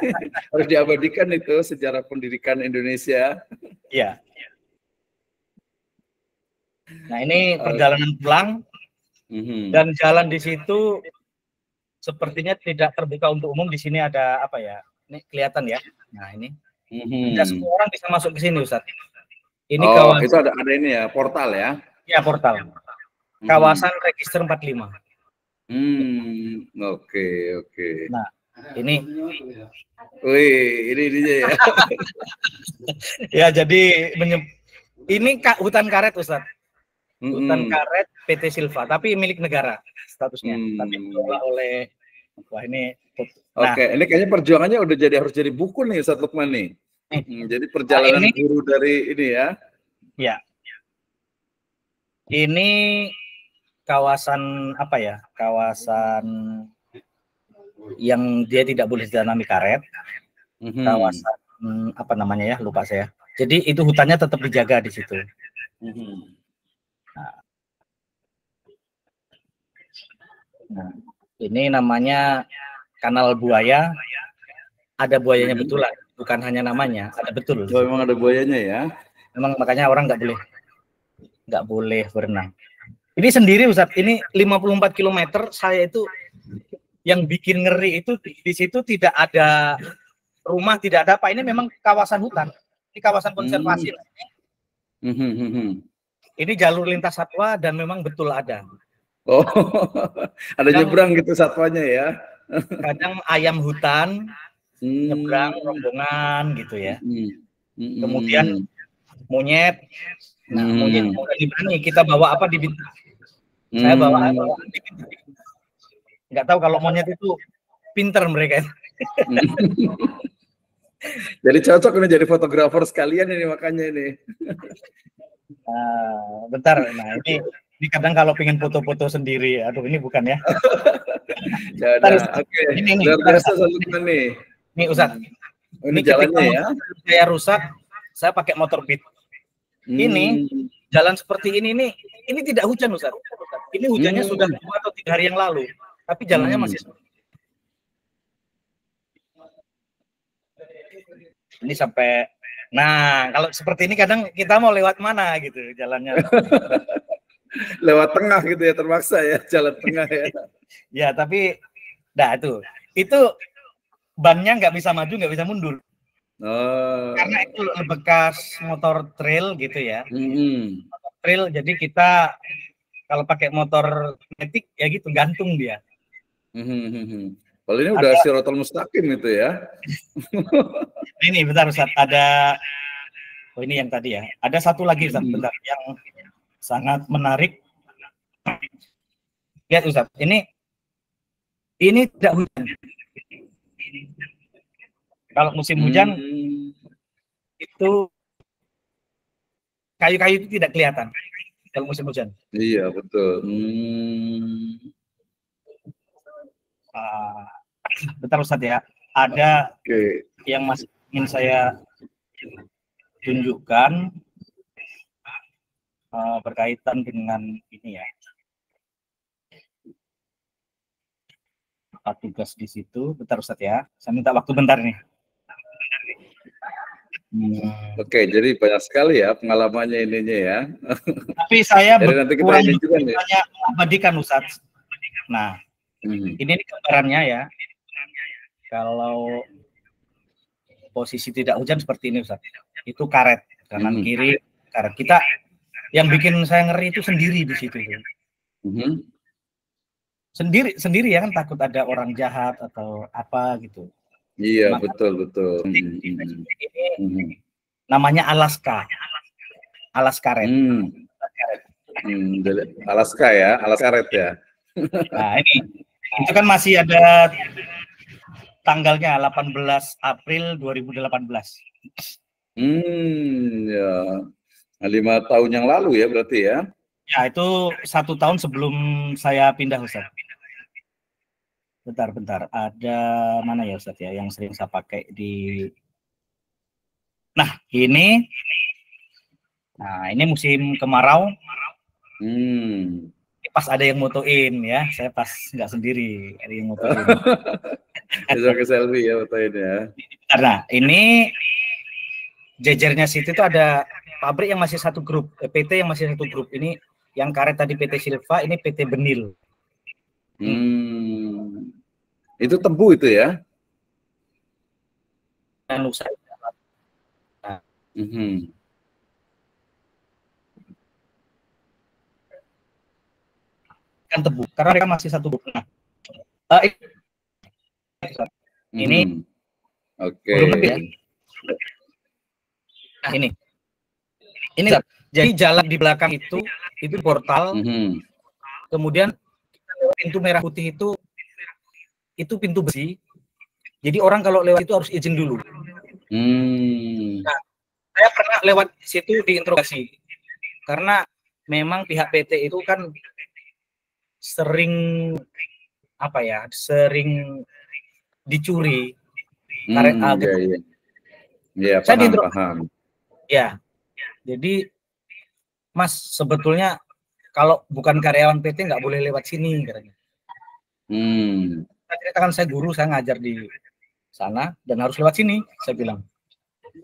Harus diabadikan itu sejarah pendidikan Indonesia. Iya. Nah, ini perjalanan pulang. Dan jalan di situ sepertinya tidak terbuka untuk umum. Di sini ada apa ya? Ini kelihatan ya. Nah, ini. Tidak semua orang bisa masuk ke sini, Ustaz. Ini kawasan, itu ada ini ya, portal ya? Iya, portal. Kawasan register 45. Oke. Nah, ini. Wih, ini dia ya. Ya, jadi ini hutan karet, Ustaz. Hutan karet PT Silva, tapi milik negara statusnya. Tapi dikelola oleh ini. Nah, Oke, ini kayaknya perjuangannya harus jadi buku nih, Ustaz Lukman nih. Jadi perjalanan guru dari ini ya. Ya. Ini kawasan apa ya? Kawasan yang dia tidak boleh ditanami karet. Kawasan apa namanya ya? Lupa saya. Jadi itu hutannya tetap dijaga di situ. Nah, ini namanya Kanal Buaya. Ada buayanya betul lah, bukan hanya namanya, ada betul. Oh, memang ada buayanya ya. Memang makanya orang nggak boleh berenang. Ini sendiri, Ustaz, ini 54 km. Saya itu yang bikin ngeri itu di situ tidak ada rumah, tidak ada apa. Ini memang kawasan hutan, ini kawasan konservasi. Ini jalur lintas satwa dan memang betul ada. Oh, ada nyebrang gitu satwanya ya. Kadang ayam hutan nyebrang rombongan gitu ya. Kemudian monyet. Nah, monyet ini kita bawa apa di bintang. Saya bawa di bintang. Nggak tahu kalau monyet itu pinter mereka. Jadi cocok ini jadi fotografer sekalian ini makanya ini. Bentar, nah ini kadang kalau pengen foto-foto sendiri, aduh ini bukan ya. Oke. Ini luar biasa Lukman nih. Ini Ustaz. Ini jalannya ya. Saya rusak, saya pakai motor Beat. Ini jalan seperti ini tidak hujan, Ustaz. Ini hujannya sudah 2 atau 3 hari yang lalu, tapi jalannya masih ini sampai. Nah, kalau seperti ini kadang kita mau lewat mana gitu jalannya. Lewat tengah gitu ya, terpaksa ya, jalan tengah ya. Ya, tapi itu bannya nggak bisa maju, nggak bisa mundur. Karena itu bekas motor trail gitu ya. Motor trail, jadi kita kalau pakai motor metik ya gitu, gantung dia. Kalau ini udah Siratal Mustaqim itu ya. Ini bentar Ustaz, ada ini yang tadi ya. Ada satu lagi Ustaz, bentar, yang sangat menarik. Lihat Ustaz, ini tidak hujan. Kalau musim hujan itu kayu-kayu itu tidak kelihatan kalau musim hujan. Iya betul. Bentar Ustaz ya, ada yang masih ingin saya tunjukkan berkaitan dengan ini ya. Tugas di situ, bentar Ustaz ya, saya minta waktu bentar nih. Oke, jadi banyak sekali ya pengalamannya ininya ya. Tapi saya nanti kita kurang ini juga nih. abadikan Ustaz. Nah, ini gambarannya ya. Kalau posisi tidak hujan seperti ini Ustaz, itu karet kanan kiri karet. Kita yang bikin saya ngeri itu sendiri di situ. Sendiri ya kan, takut ada orang jahat atau apa gitu. Iya, betul. Ini namanya Alaska. Alas karet. Alas karet ya. Nah, ini itu kan masih ada tanggalnya 18 April 2018. Ya. 5 tahun yang lalu ya berarti ya. Ya, itu 1 tahun sebelum saya pindah Ustaz. Bentar. Ada mana ya Ustaz ya yang sering saya pakai di. Nah, ini musim kemarau. Pas ada yang motoin ya, saya pas nggak sendiri, ada yang motoin. Bisa ke selfie ya motoin ya. Karena ini jejernya situ itu ada pabrik yang masih satu grup, PT yang masih satu grup. Ini yang karet tadi PT Silva, ini PT Benil. Itu tebu itu ya? Nusa. Kan tebu, karena mereka masih satu grup. Ini oke. Ya. Nah, ini jadi jalan di belakang itu portal. Kemudian pintu merah putih itu pintu besi. Jadi orang kalau lewat itu harus izin dulu. Nah, saya pernah lewat situ diinterogasi karena memang pihak PT itu kan sering dicuri karet gitu. Iya, paham. Ya, jadi Mas sebetulnya kalau bukan karyawan PT nggak boleh lewat sini katanya. Saya ceritakan, saya guru, saya ngajar di sana dan harus lewat sini, saya bilang.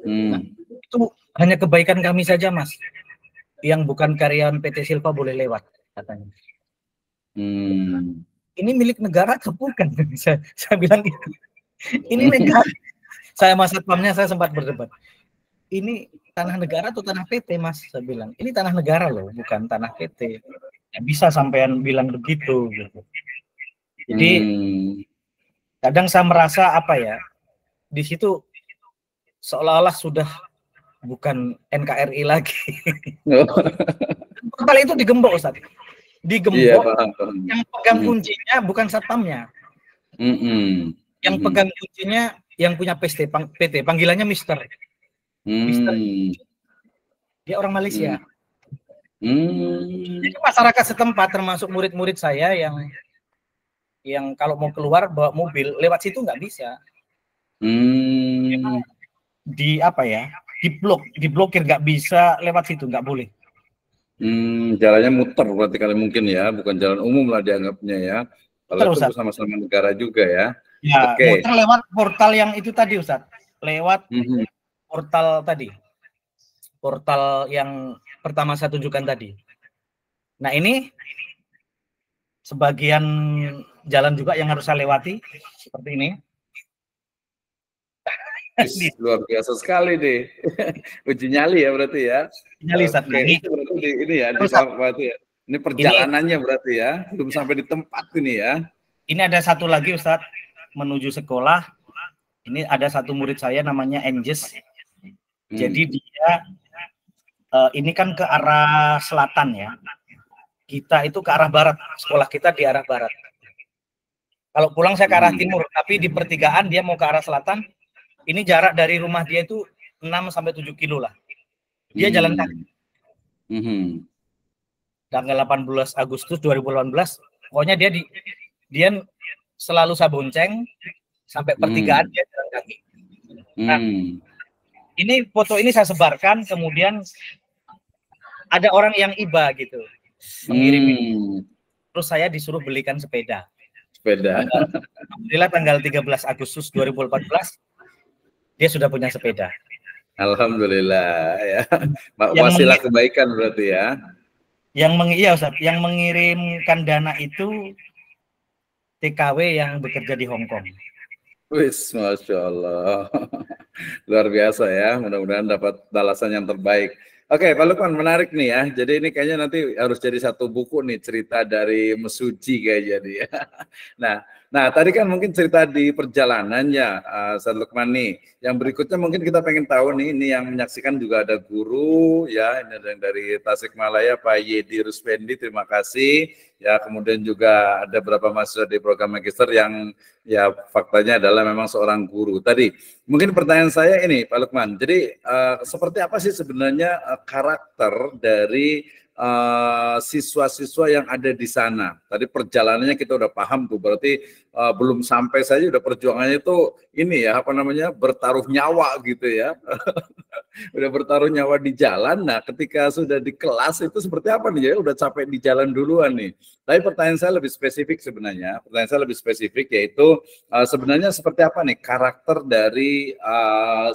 Nah, itu hanya kebaikan kami saja Mas, yang bukan karyawan PT Silva boleh lewat katanya. Ini milik negara atau bukan? Saya bilang gitu. Ini negara. Saya mas satpamnya saya sempat berdebat. Ini tanah negara atau tanah PT Mas? Saya bilang ini tanah negara loh, bukan tanah PT. Ya, bisa sampean bilang begitu gitu. Jadi kadang saya merasa di situ seolah-olah sudah bukan NKRI lagi. Kali itu digembok Ustaz. Digembok. Yang pegang kuncinya bukan satpamnya. Yang pegang kuncinya yang punya PT, panggilannya Mister. Mister. Dia orang Malaysia. Jadi masyarakat setempat termasuk murid-murid saya yang kalau mau keluar bawa mobil lewat situ nggak bisa. Diblokir, nggak bisa lewat situ, nggak boleh. Jalannya muter berarti kali mungkin ya, bukan jalan umum lah dianggapnya ya. Kalau itu sama-sama negara juga ya. Ya, muter lewat portal yang itu tadi Ustaz. Lewat portal tadi. Portal yang pertama saya tunjukkan tadi. Nah, ini sebagian jalan juga yang harus saya lewati seperti ini. Luar biasa sekali deh. Uji nyali ya berarti ya. Nyali Ustaz. Ini berarti ini ya, ini perjalanannya berarti ya, belum sampai di tempat ini ya. Ini ada satu lagi Ustaz, menuju sekolah. Ini ada satu murid saya namanya Anges. Jadi dia ini kan ke arah selatan ya. kita itu ke arah barat, sekolah kita di arah barat. Kalau pulang saya ke arah timur, tapi di pertigaan dia mau ke arah selatan. Ini jarak dari rumah dia itu 6-7 kilo lah. Dia jalan kaki. Tanggal 18 Agustus 2018, pokoknya dia selalu saya bonceng sampai pertigaan dia jalan kaki. Nah, ini foto ini saya sebarkan, kemudian ada orang yang iba gitu mengirim, terus saya disuruh belikan sepeda. Alhamdulillah tanggal 13 Agustus 2014 dia sudah punya sepeda. Alhamdulillah ya. Wasilah kebaikan berarti ya. Yang mengirimkan dana itu TKW yang bekerja di Hong Kong. Wis, Masya Allah. Luar biasa ya, mudah-mudahan dapat balasan yang terbaik. Oke, Pak Lukman, menarik nih ya. Jadi ini kayaknya nanti harus jadi satu buku nih, cerita dari Mesuji kayak jadi ya. Nah, tadi kan mungkin cerita di perjalanannya, Ustaz Lukman nih. Yang berikutnya mungkin kita pengen tahu nih, ini yang menyaksikan juga ada guru ya, ini ada yang dari Tasikmalaya, Pak Yedi Ruspendi, terima kasih. Ya, kemudian juga ada beberapa mahasiswa di program magister yang ya faktanya adalah memang seorang guru. Tadi mungkin pertanyaan saya ini, Pak Lukman. Jadi seperti apa sih sebenarnya karakter dari siswa-siswa yang ada di sana? Tadi perjalanannya kita udah paham tuh, berarti belum sampai saja udah perjuangannya itu ini ya, apa namanya, bertaruh nyawa gitu ya. Udah bertaruh nyawa di jalan. Nah, ketika sudah di kelas itu seperti apa nih ya? Udah capek di jalan duluan nih. Tapi pertanyaan saya lebih spesifik sebenarnya. Pertanyaan saya lebih spesifik yaitu sebenarnya seperti apa nih karakter dari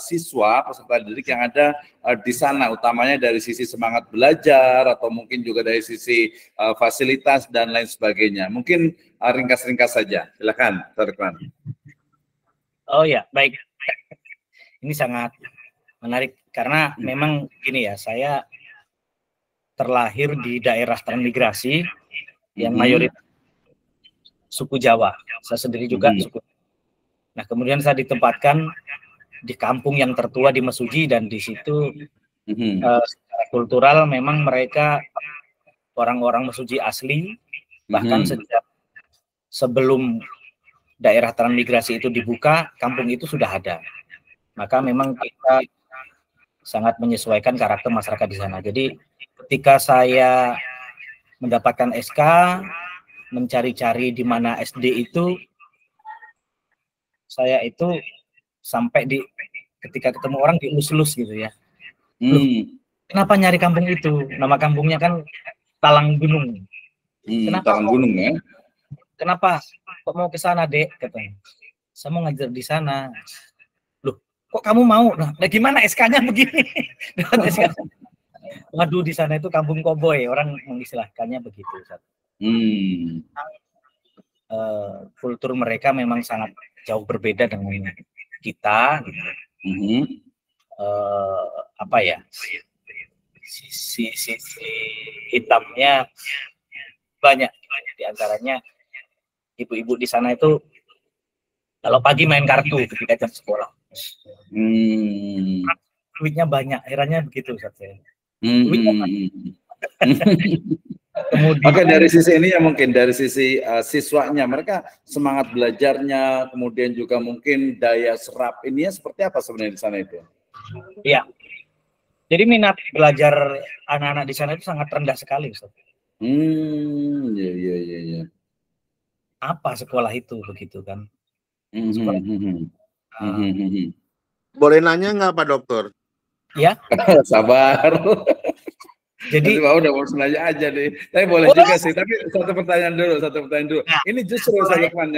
siswa peserta didik yang ada di sana, utamanya dari sisi semangat belajar atau mungkin juga dari sisi fasilitas dan lain sebagainya. Mungkin ringkas-ringkas saja. Silakan, Tarikman. Oh ya, baik. Ini sangat menarik karena memang gini ya, saya terlahir di daerah transmigrasi yang mayoritas suku Jawa. Saya sendiri juga suku. Nah, kemudian saya ditempatkan di kampung yang tertua di Mesuji, dan di situ secara kultural memang mereka orang-orang Mesuji asli, bahkan sejak sebelum daerah transmigrasi itu dibuka, kampung itu sudah ada. Maka memang kita sangat menyesuaikan karakter masyarakat di sana. Jadi ketika saya mendapatkan SK, mencari-cari di mana SD itu, saya itu sampai ketika ketemu orang dielus-elus gitu ya. Kenapa nyari kampung itu? Nama kampungnya kan Talang Gunung. Kenapa Talang Gunung ya? Kenapa kok mau ke sana, Dek? Katanya. Saya mau ngajar di sana. Kok kamu mau? Nah, gimana SK-nya begini? Waduh, di sana itu kampung koboi, orang mengistilahkannya begitu. Kultur mereka memang sangat jauh berbeda dengan kita. Gitu. Apa ya? Sisi hitamnya banyak. Di antaranya ibu-ibu di sana itu kalau pagi main kartu ketika jam sekolah. Duitnya banyak, akhirnya begitu saja. Oke, dari sisi ini ya mungkin dari sisi siswanya, mereka semangat belajarnya, kemudian juga mungkin daya serap ini ya seperti apa sebenarnya di sana itu? Iya, jadi minat belajar anak-anak di sana itu sangat rendah sekali, Ustaz. Iya. Apa sekolah itu begitu kan? Boleh nanya nggak Pak Dokter? Ya. Sabar. Jadi udah mau nanya aja deh. Tapi boleh juga sih. Tapi satu pertanyaan dulu. Nah, ini justru saya yang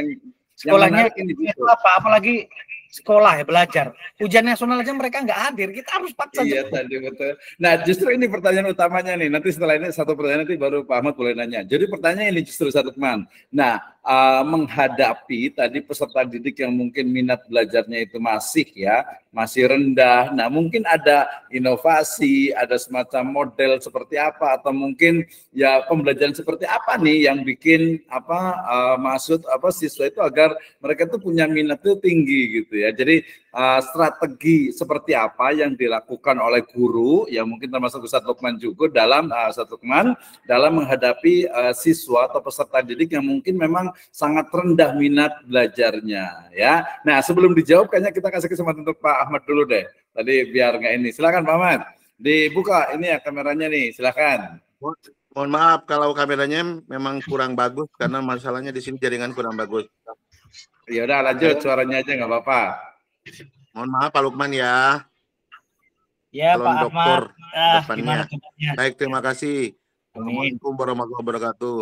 sekolahnya ini justru apalagi sekolah ya, belajar. Ujian nasional aja mereka nggak hadir, kita harus paksa. Iya tadi betul. Nah justru ini pertanyaan utamanya nih. Nanti setelah ini satu pertanyaan nanti baru Pak Ahmad boleh nanya. Jadi pertanyaan ini justru satu teman. Nah menghadapi tadi peserta didik yang mungkin minat belajarnya itu masih rendah. Nah mungkin ada inovasi, ada semacam model seperti apa, atau mungkin ya pembelajaran seperti apa nih yang bikin siswa itu agar mereka tuh punya minat itu tinggi gitu ya. Jadi strategi seperti apa yang dilakukan oleh guru, yang mungkin termasuk Ustadz Lukman juga dalam dalam menghadapi siswa atau peserta didik yang mungkin memang sangat rendah minat belajarnya, ya. Nah, sebelum dijawab, kayaknya kita kasih kesempatan untuk Pak Ahmad dulu deh. Tadi biar nggak ini. Silakan Pak Ahmad. Dibuka ini ya kameranya nih. Silakan. Mohon maaf kalau kameranya memang kurang bagus karena masalahnya di sini jaringan kurang bagus. Ya udah lanjut, suaranya aja nggak apa-apa. Mohon maaf Pak Lukman ya. Ya Calon Pak dokter Ahmad. depannya. Baik, terima kasih. Assalamualaikum warahmatullahi wabarakatuh.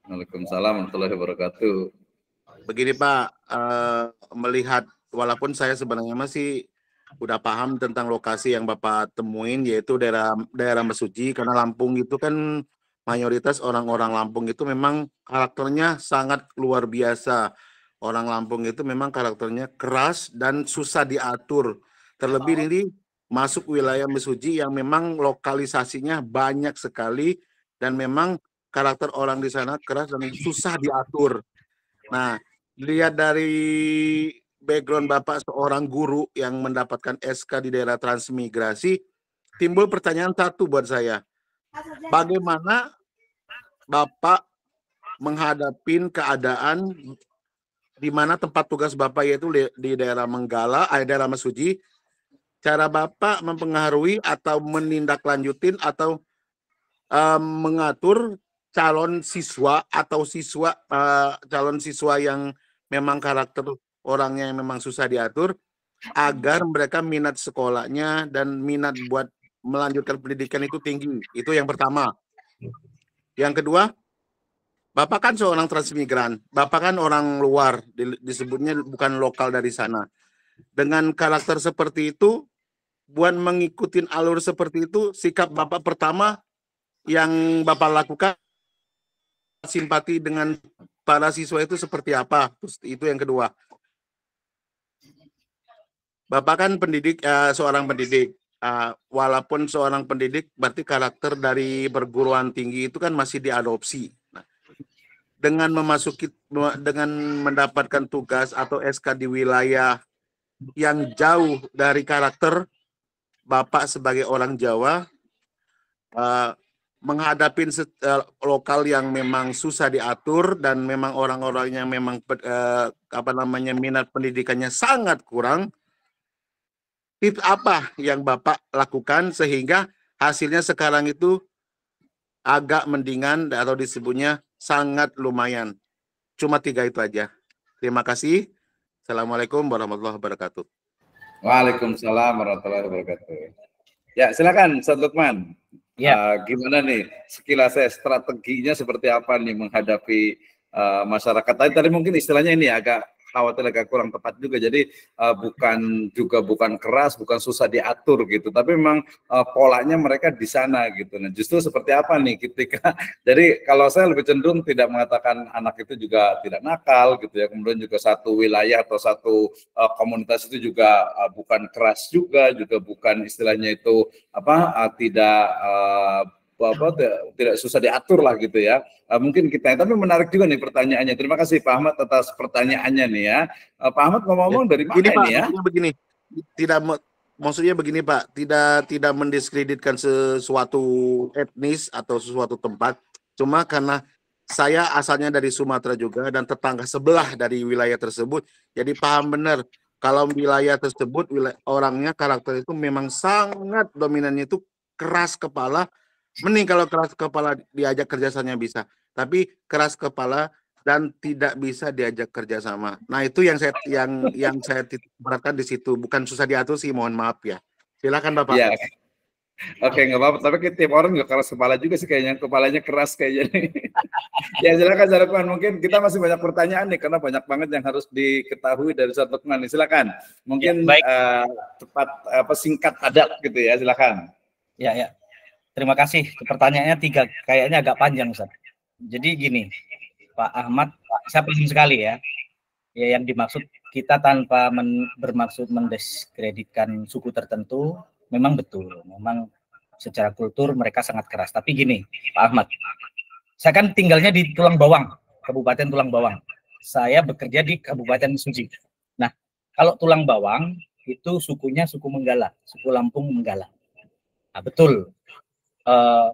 Waalaikumsalam warahmatullahi wabarakatuh. Begini Pak, melihat walaupun saya sebenarnya masih udah paham tentang lokasi yang Bapak temuin, yaitu daerah Mesuji, karena Lampung itu kan mayoritas orang-orang Lampung itu memang karakternya sangat luar biasa. Orang Lampung itu memang karakternya keras dan susah diatur. Terlebih ini masuk wilayah Mesuji yang memang lokalisasinya banyak sekali dan memang karakter orang di sana keras dan susah diatur. Nah, lihat dari background Bapak seorang guru yang mendapatkan SK di daerah transmigrasi, timbul pertanyaan satu buat saya. Bagaimana Bapak menghadapi keadaan di mana tempat tugas Bapak yaitu di daerah Menggala, daerah Mesuji, cara Bapak mempengaruhi atau menindaklanjutin atau mengatur calon siswa atau calon siswa yang memang karakter orangnya yang memang susah diatur agar mereka minat sekolahnya dan minat buat melanjutkan pendidikan itu tinggi. Itu yang pertama. Yang kedua, Bapak kan seorang transmigran, Bapak kan orang luar, disebutnya bukan lokal dari sana. Dengan karakter seperti itu, buat mengikuti alur seperti itu, sikap Bapak pertama yang Bapak lakukan simpati dengan para siswa itu seperti apa? Terus itu yang kedua. Bapak kan pendidik, seorang pendidik. Walaupun seorang pendidik, berarti karakter dari perguruan tinggi itu kan masih diadopsi. Nah, dengan mendapatkan tugas atau SK di wilayah yang jauh dari karakter Bapak sebagai orang Jawa, menghadapi lokal yang memang susah diatur dan memang orang-orang yang memang minat pendidikannya sangat kurang. Tips apa yang Bapak lakukan sehingga hasilnya sekarang itu agak mendingan atau disebutnya sangat lumayan? Cuma 3 itu aja. Terima kasih. Assalamualaikum warahmatullahi wabarakatuh. Waalaikumsalam warahmatullahi wabarakatuh. Ya, silakan Ustadz Lukman. Ya. Gimana nih sekilasnya strateginya seperti apa nih menghadapi masyarakat? Tadi mungkin istilahnya ini agak khawatir agak kurang tepat juga. Jadi bukan keras, bukan susah diatur gitu. Tapi memang polanya mereka di sana gitu. Nah, justru seperti apa nih ketika jadi kalau saya lebih cenderung tidak mengatakan anak itu juga tidak nakal gitu ya. Kemudian juga satu wilayah atau satu komunitas itu juga bukan keras juga bukan istilahnya itu tidak susah diatur lah gitu ya. Mungkin kita, tapi menarik juga nih pertanyaannya. Terima kasih Pak Ahmad atas pertanyaannya nih ya. Pak Ahmad ngomong dari mana ini ya? Begini, maksudnya begini Pak, tidak mendiskreditkan sesuatu etnis atau sesuatu tempat. Cuma karena saya asalnya dari Sumatera juga dan tetangga sebelah dari wilayah tersebut, jadi paham benar kalau wilayah tersebut orangnya karakter itu memang sangat dominannya itu keras kepala. Mending kalau keras kepala diajak kerjasamanya bisa, tapi keras kepala dan tidak bisa diajak kerjasama. Nah itu yang saya beratkan di situ, bukan susah diatur sih, mohon maaf ya. Silakan Bapak. Ya. Oke, nggak apa-apa. Tapi tiap orang nggak keras kepala juga sih kayaknya, kepalanya keras kayaknya. Ya silakan. Mungkin kita masih banyak pertanyaan nih karena banyak banget yang harus diketahui dari Ustadz Lukman. Silakan. Mungkin cepat singkat padat gitu ya. Silakan. Ya. Terima kasih. Pertanyaannya 3, kayaknya agak panjang, Ustaz. Jadi gini, Pak Ahmad, saya paham sekali ya. Ya, yang dimaksud kita tanpa bermaksud mendiskreditkan suku tertentu, memang betul. Memang secara kultur mereka sangat keras. Tapi gini, Pak Ahmad, saya kan tinggalnya di Tulang Bawang, Kabupaten Tulang Bawang. Saya bekerja di Kabupaten Mesuji. Nah, Kalau tulang bawang itu sukunya suku Menggala, suku Lampung Menggala. Nah, betul.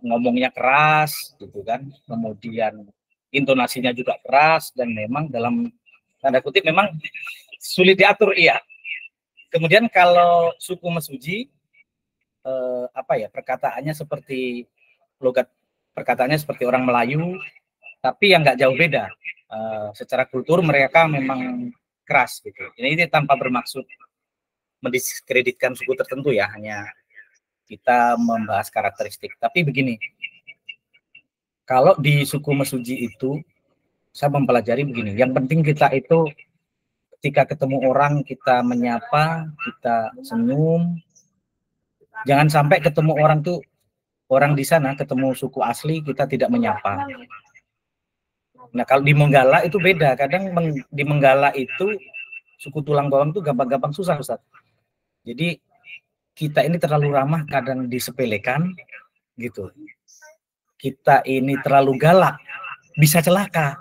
Ngomongnya keras gitu kan. Kemudian intonasinya juga keras dan memang dalam tanda kutip memang sulit diatur, iya. Kemudian kalau suku Mesuji perkataannya seperti logat perkataannya seperti orang Melayu, tapi yang nggak jauh beda. Secara kultur mereka memang keras gitu. Ini tanpa bermaksud mendiskreditkan suku tertentu ya, hanya kita membahas karakteristik. Tapi begini, kalau di suku Mesuji itu saya mempelajari begini, yang penting kita itu ketika ketemu orang kita menyapa, kita senyum. Jangan sampai ketemu orang tuh, orang di sana ketemu suku asli kita tidak menyapa. Nah, kalau di Menggala itu beda. Kadang di Menggala itu suku tulang bawang itu gampang-gampang susah, Ustaz. Jadi kita ini terlalu ramah, kadang disepelekan gitu. Kita ini terlalu galak, bisa celaka.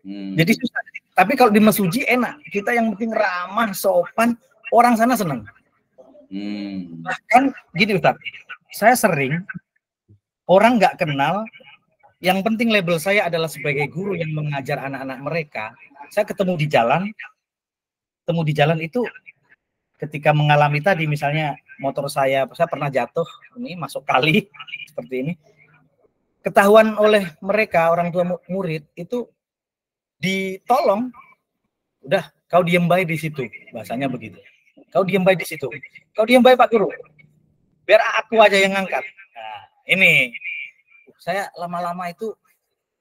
Jadi susah. Tapi kalau di Mesuji enak. Kita yang penting ramah, sopan, orang sana senang. Bahkan gini Ustaz, saya sering orang nggak kenal, yang penting label saya adalah sebagai guru yang mengajar anak-anak mereka. Saya ketemu di jalan itu ketika mengalami tadi, misalnya motor saya pernah jatuh, ini masuk kali seperti ini, ketahuan oleh mereka orang tua murid itu ditolong, udah kau diem baik di situ, bahasanya begitu. Kau diem baik di situ, kau diem baik Pak Guru, biar aku aja yang ngangkat. Nah, ini saya lama-lama itu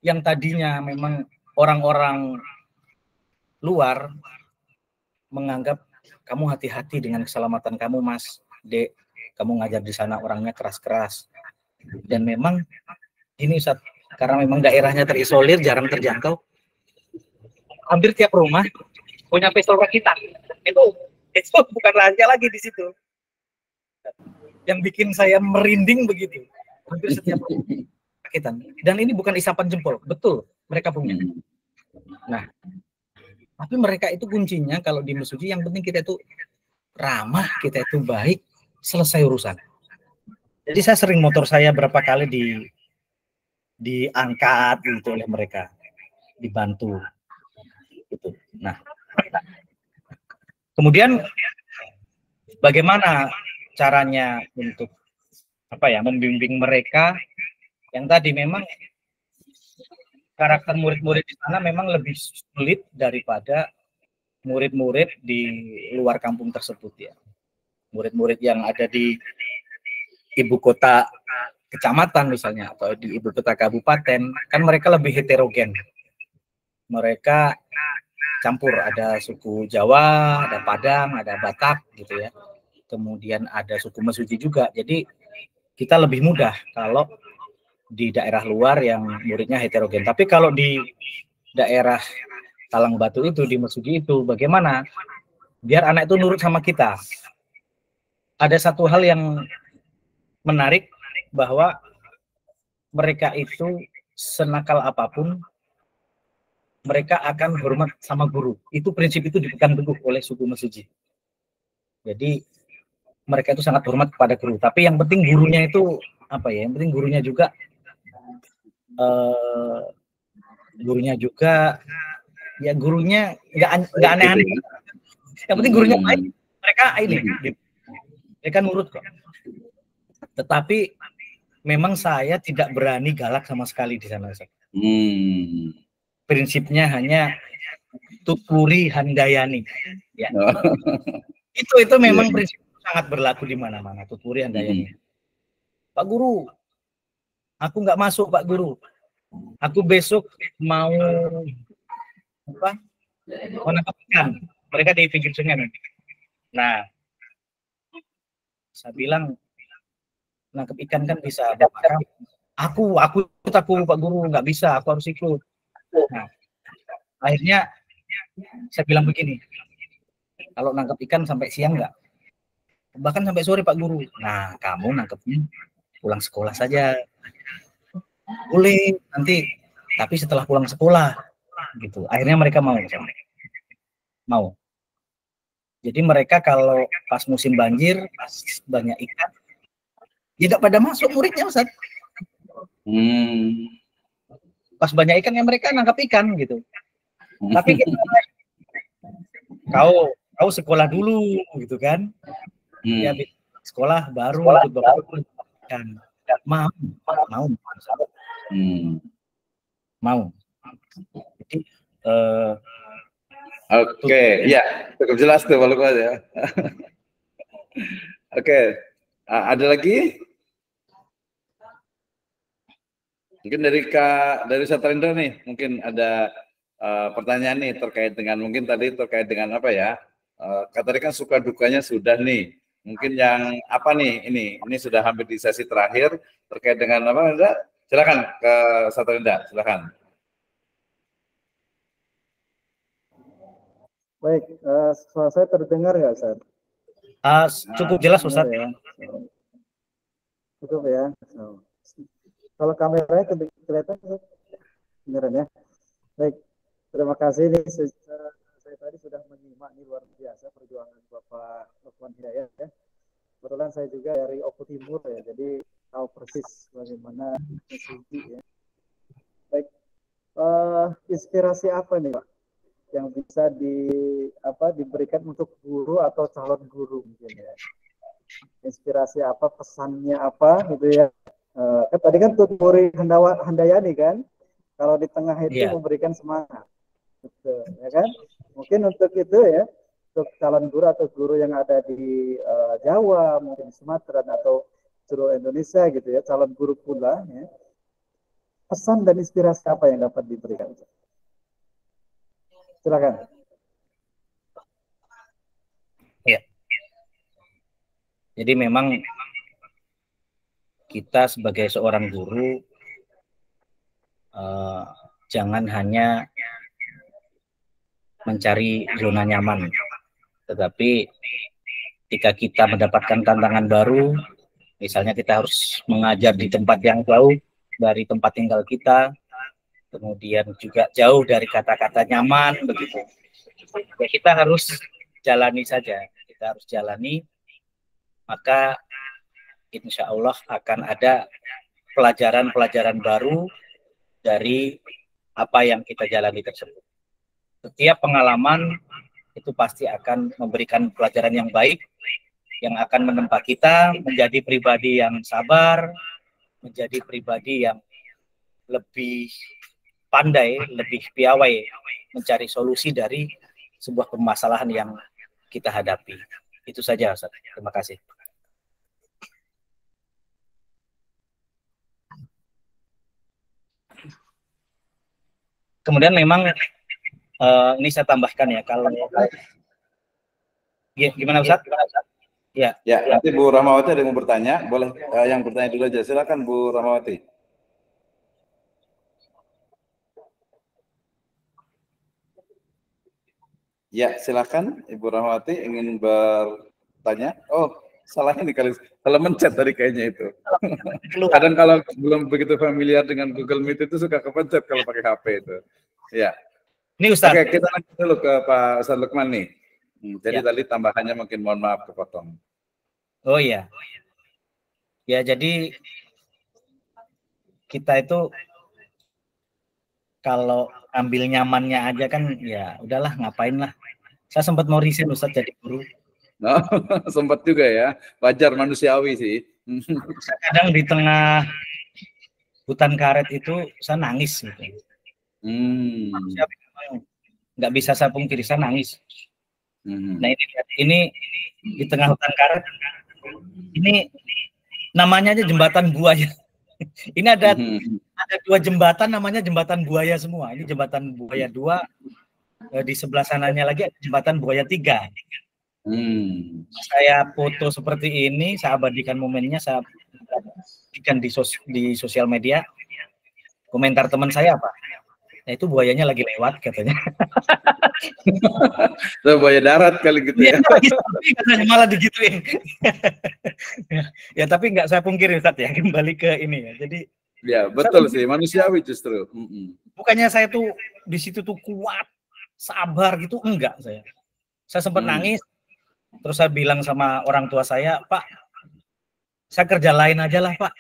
yang tadinya memang orang-orang luar menganggap kamu hati-hati dengan keselamatan kamu Mas, Dek, kamu ngajar di sana orangnya keras-keras. Dan memang ini Ustaz, karena memang daerahnya terisolir, jarang terjangkau. Hampir tiap rumah punya pistol rakitan. Itu bukan rahasia lagi di situ. Yang bikin saya merinding begitu. Hampir setiap rumah rakitan. Dan ini bukan isapan jempol, betul mereka punya. Nah, tapi mereka itu kuncinya kalau di Mesuji yang penting kita itu ramah, kita itu baik, selesai urusan. Jadi saya sering motor saya berapa kali diangkat gitu oleh mereka, dibantu. Gitu. Nah, kemudian bagaimana caranya untuk membimbing mereka yang tadi memang karakter murid-murid di sana memang lebih sulit daripada murid-murid di luar kampung tersebut ya. Murid-murid yang ada di ibu kota kecamatan misalnya atau di ibu kota kabupaten kan mereka lebih heterogen. Mereka campur, ada suku Jawa, ada Padang, ada Batak gitu ya. Kemudian ada suku Mesuji juga. Jadi kita lebih mudah kalau di daerah luar yang muridnya heterogen. Tapi kalau di daerah Talang Batu itu, di Mesuji itu, bagaimana biar anak itu nurut sama kita? Ada satu hal yang menarik bahwa mereka itu senakal apapun, mereka akan hormat sama guru. Itu prinsip itu dipegang teguh oleh suku Mesuji. Jadi mereka itu sangat hormat kepada guru. Tapi yang penting gurunya itu yang penting gurunya juga gurunya nggak aneh-aneh. Yang penting gurunya baik, mereka nurut kok. Tetapi memang saya tidak berani galak sama sekali di sana. Prinsipnya hanya tuturi handayani. Ya. Itu memang prinsip sangat berlaku di mana-mana, tuturi handayani. Pak Guru, aku nggak masuk Pak Guru. Aku besok mau nangkap ikan. Mereka di pinggir sungai nanti. Nah, saya bilang nangkap ikan kan bisa. Aku takut Pak Guru, nggak bisa. Aku harus ikut. Nah, akhirnya saya bilang begini. Kalau nangkap ikan sampai siang nggak? Bahkan sampai sore Pak Guru. Nah, kamu nangkepnya pulang sekolah saja. Boleh nanti, tapi setelah pulang sekolah gitu. Akhirnya mereka mau. Jadi mereka kalau pas musim banjir, pas banyak ikan, tidak pada masuk muridnya Ustaz. Pas banyak ikan ya mereka nangkap ikan gitu. Tapi kita, kau sekolah dulu gitu kan? Ya sekolah baru ikut bapak ikan. Mau. Jadi Oke, ya cukup jelas tuh Pak Lukman ya. Oke, ada lagi? Mungkin dari Satrendra nih, mungkin ada pertanyaan nih terkait dengan mungkin tadi terkait dengan apa ya? Tadi kan suka dukanya sudah nih. Mungkin yang apa nih ini sudah hampir di sesi terakhir terkait dengan apa? Silakan ke Satrendra, silakan. Baik, suara saya terdengar nggak, Ustaz? Cukup jelas, Ustaz. Ya. Cukup ya. Kalau kameranya kelihatan, beneran ya. Baik, terima kasih nih. Saya tadi sudah menyimak nih luar biasa perjuangan Bapak Lukman Hidayat ya. Kebetulan saya juga dari Oku Timur ya, jadi tahu persis bagaimana mesuji ya. Baik, inspirasi apa nih Pak yang bisa diberikan untuk guru atau calon guru mungkin ya? Inspirasi apa, pesannya apa gitu ya? Kan tadi kan Tuturi Handayani kan, kalau di tengah itu memberikan semangat, gitu, ya kan? Mungkin untuk itu ya, untuk calon guru atau guru yang ada di Jawa, mungkin Sumatera atau seluruh Indonesia gitu ya, calon guru pula, ya, pesan dan inspirasi apa yang dapat diberikan? Silakan. Ya. Jadi memang kita sebagai seorang guru jangan hanya mencari zona nyaman, tetapi ketika kita mendapatkan tantangan baru, misalnya kita harus mengajar di tempat yang jauh dari tempat tinggal kita, kemudian juga jauh dari kata-kata nyaman begitu. Ya, kita harus jalani saja, kita harus jalani, maka insya Allah akan ada pelajaran-pelajaran baru dari apa yang kita jalani tersebut. Setiap pengalaman itu pasti akan memberikan pelajaran yang baik, yang akan menempa kita menjadi pribadi yang sabar, menjadi pribadi yang lebih pandai, lebih piawai mencari solusi dari sebuah permasalahan yang kita hadapi. Itu saja, Ustaz. Terima kasih. Kemudian memang ini saya tambahkan ya, kalau gimana Ustaz? Ya. Ya, nanti Bu Rahmawati ada yang mau bertanya, boleh yang bertanya dulu aja. Silakan Bu Rahmawati. Ya, silakan Ibu Rahmawati ingin bertanya. Oh, salah ini kali, salah mencet tadi kayaknya itu. Kadang kalau belum begitu familiar dengan Google Meet itu suka kepencet kalau pakai HP itu. Ya. Ini Ustaz. Oke, kita lanjut dulu ke Pak Ustaz Lukman nih. Jadi tadi tambahannya mungkin mohon maaf kepotong. Oh iya. Ya, jadi kita itu kalau ambil nyamannya aja kan ya udahlah, ngapain lah. Saya sempat mau resign Ustaz jadi guru. No, sempat juga ya, wajar manusiawi sih. Kadang di tengah hutan karet itu saya nangis gitu. Nggak bisa saya pungkiri, saya nangis. Nah ini di tengah hutan karet, ini namanya aja jembatan buaya. Ini ada dua jembatan, namanya jembatan buaya semua. Ini jembatan buaya 2, di sebelah sananya lagi ada jembatan buaya 3. Saya foto seperti ini, saya abadikan momennya, saya abadikan di sosial media. Komentar teman saya apa? Nah, itu buayanya lagi lewat katanya. Buaya darat kali gitu ya. Katanya malah digituin. Ya tapi nggak saya pungkiri Ustaz ya, kembali ke ini ya. Jadi ya betul sih, manusiawi justru. Bukannya saya tuh di situ tuh kuat, sabar gitu, enggak saya. Saya sempat nangis, Terus saya bilang sama orang tua saya, Pak, saya kerja lain aja lah, Pak.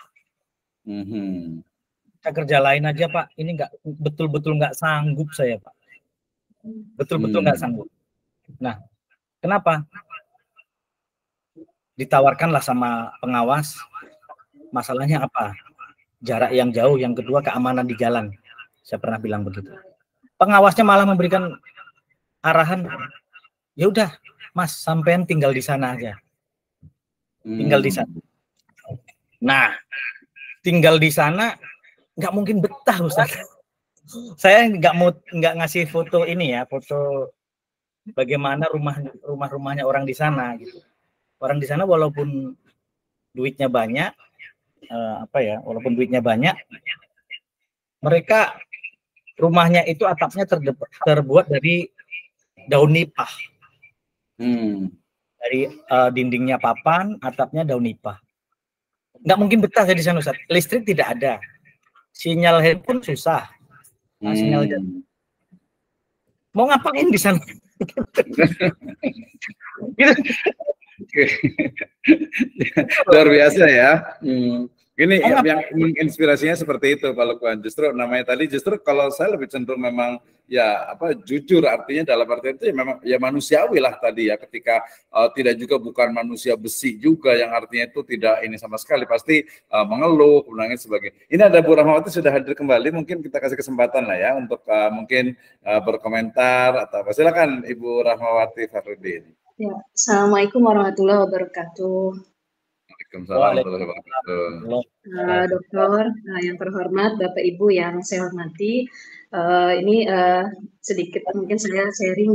Saya kerja lain aja, Pak. Ini betul-betul nggak sanggup saya, Pak. Betul-betul nggak sanggup. Nah, kenapa? Ditawarkanlah sama pengawas. Masalahnya apa? Jarak yang jauh. Yang kedua, keamanan di jalan. Saya pernah bilang begitu. Pengawasnya malah memberikan arahan, ya udah, Mas, sampean tinggal di sana aja. Tinggal di sana. Nah, tinggal di sana nggak mungkin betah, Ustaz. Saya nggak ngasih foto ini ya, foto bagaimana rumahnya orang di sana gitu. Orang di sana walaupun duitnya banyak, walaupun duitnya banyak, mereka rumahnya itu atapnya terbuat dari daun nipah. Dari dindingnya papan, atapnya daun nipah. Nggak mungkin betah saya di sana, Ustaz. Listrik tidak ada. Sinyal handphone susah. Sinyal mau ngapain di sana? Luar biasa ya. Ini yang menginspirasinya seperti itu Pak Lukman. Justru namanya tadi, justru kalau saya lebih cenderung memang jujur, artinya dalam artian itu memang manusiawi lah tadi ya, ketika tidak juga bukan manusia besi juga yang artinya itu tidak ini sama sekali, pasti mengeluh, menangis sebagainya. Ini ada Bu Rahmawati sudah hadir kembali, mungkin kita kasih kesempatan lah ya untuk mungkin berkomentar atau apa. Silakan Ibu Rahmawati Farudin. Ya, Assalamualaikum warahmatullahi wabarakatuh. Dokter yang terhormat, Bapak Ibu yang saya hormati, ini sedikit mungkin saya sharing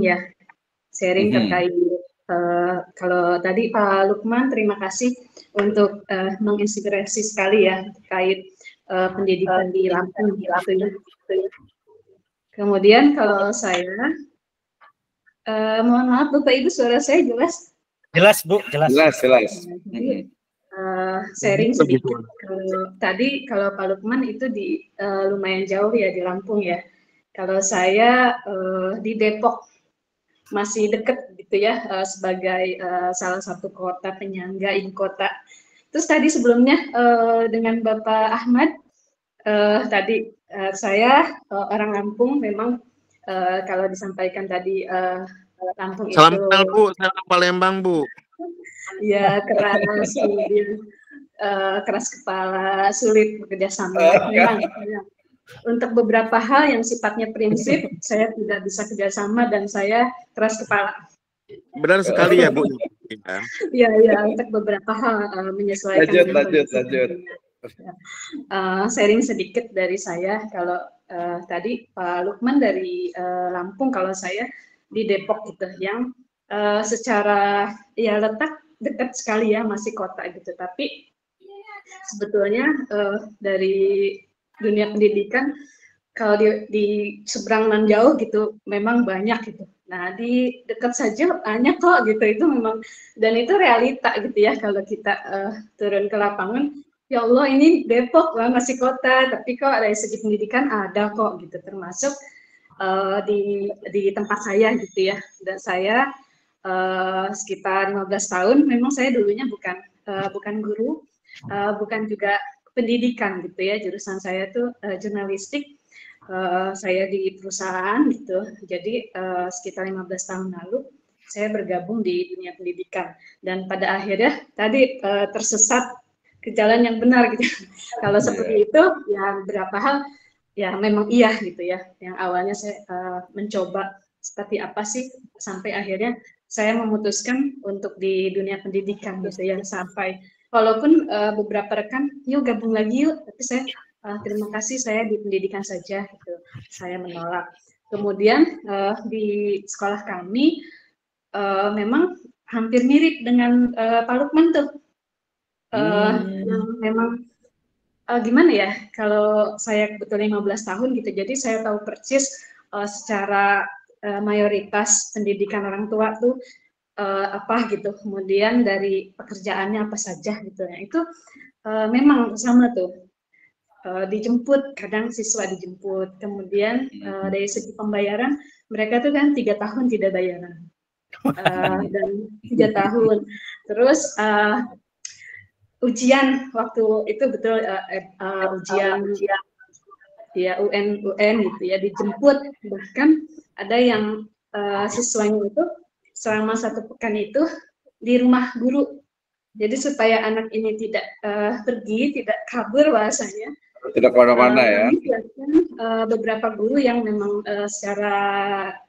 terkait kalau tadi Pak Lukman, terima kasih untuk menginspirasi sekali ya terkait pendidikan di Lampung gitu ya. Kemudian kalau saya mohon maaf Bapak Ibu, suara saya jelas? Jelas Bu, jelas. Jadi, sharing sedikit. Tadi kalau Pak Lukman itu di lumayan jauh ya di Lampung ya. Kalau saya di Depok, masih dekat gitu ya, sebagai salah satu kota penyangga ibu kota. Terus tadi sebelumnya dengan Bapak Ahmad, tadi saya orang Lampung memang kalau disampaikan tadi Lampung Salam itu. kenal Bu, salam Palembang Bu. Ya, keras, kemudian keras kepala, sulit bekerja sama. Memang ya. Untuk beberapa hal yang sifatnya prinsip, saya tidak bisa kerjasama dan saya keras kepala. Benar sekali ya Bu. Ya, untuk beberapa hal menyesuaikan. Lanjut. Sharing sedikit dari saya. Kalau tadi Pak Lukman dari Lampung, kalau saya di Depok gitu, yang secara letak dekat sekali ya, masih kota gitu, tapi sebetulnya dari dunia pendidikan kalau di seberang nan jauh gitu memang banyak gitu. Nah di dekat saja banyak kok gitu, itu memang, dan itu realita gitu ya kalau kita turun ke lapangan. Ya Allah, ini Depok masih kota, tapi kok dari segi pendidikan ada kok gitu, termasuk di tempat saya gitu ya. Dan saya sekitar 15 tahun, memang saya dulunya bukan guru, bukan juga pendidikan gitu ya, jurusan saya tuh jurnalistik, saya di perusahaan gitu, jadi sekitar 15 tahun lalu saya bergabung di dunia pendidikan, dan pada akhirnya tadi tersesat ke jalan yang benar gitu. Kalau seperti itu ya beberapa hal ya memang iya gitu ya, yang awalnya saya mencoba seperti apa sih, sampai akhirnya saya memutuskan untuk di dunia pendidikan gitu ya, sampai walaupun beberapa rekan yuk gabung lagi yuk, tapi saya terima kasih, saya di pendidikan saja gitu, saya menolak. Kemudian di sekolah kami memang hampir mirip dengan Pak Lukman tuh, yang memang gimana ya, kalau saya kebetulan 15 tahun gitu, jadi saya tahu persis secara mayoritas pendidikan orang tua tuh apa gitu, kemudian dari pekerjaannya apa saja gitu ya, itu memang sama tuh, dijemput, kadang siswa dijemput, kemudian dari segi pembayaran mereka tuh kan 3 tahun tidak bayaran, dan 3 tahun. Terus ujian waktu itu betul ujian ya UN gitu ya, dijemput, bahkan ada yang siswanya itu selama 1 pekan itu di rumah guru. Jadi supaya anak ini tidak pergi, tidak kabur bahasanya. Tidak kemana-mana ya. Beberapa guru yang memang secara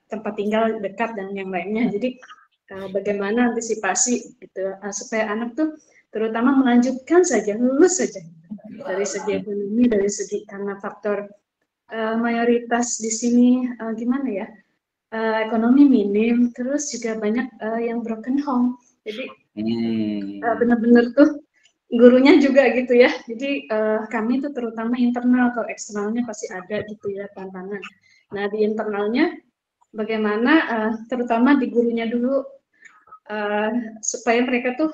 tempat tinggal dekat dan yang lainnya. Jadi bagaimana antisipasi gitu supaya anak tuh terutama melanjutkan saja, lulus saja dari segi ekonomi, dari segi karena faktor mayoritas di sini gimana ya, ekonomi minim, terus juga banyak yang broken home. Jadi benar-benar tuh gurunya juga gitu ya. Jadi kami tuh terutama internal, kalau eksternalnya pasti ada gitu ya tantangan. Nah di internalnya bagaimana terutama di gurunya dulu supaya mereka tuh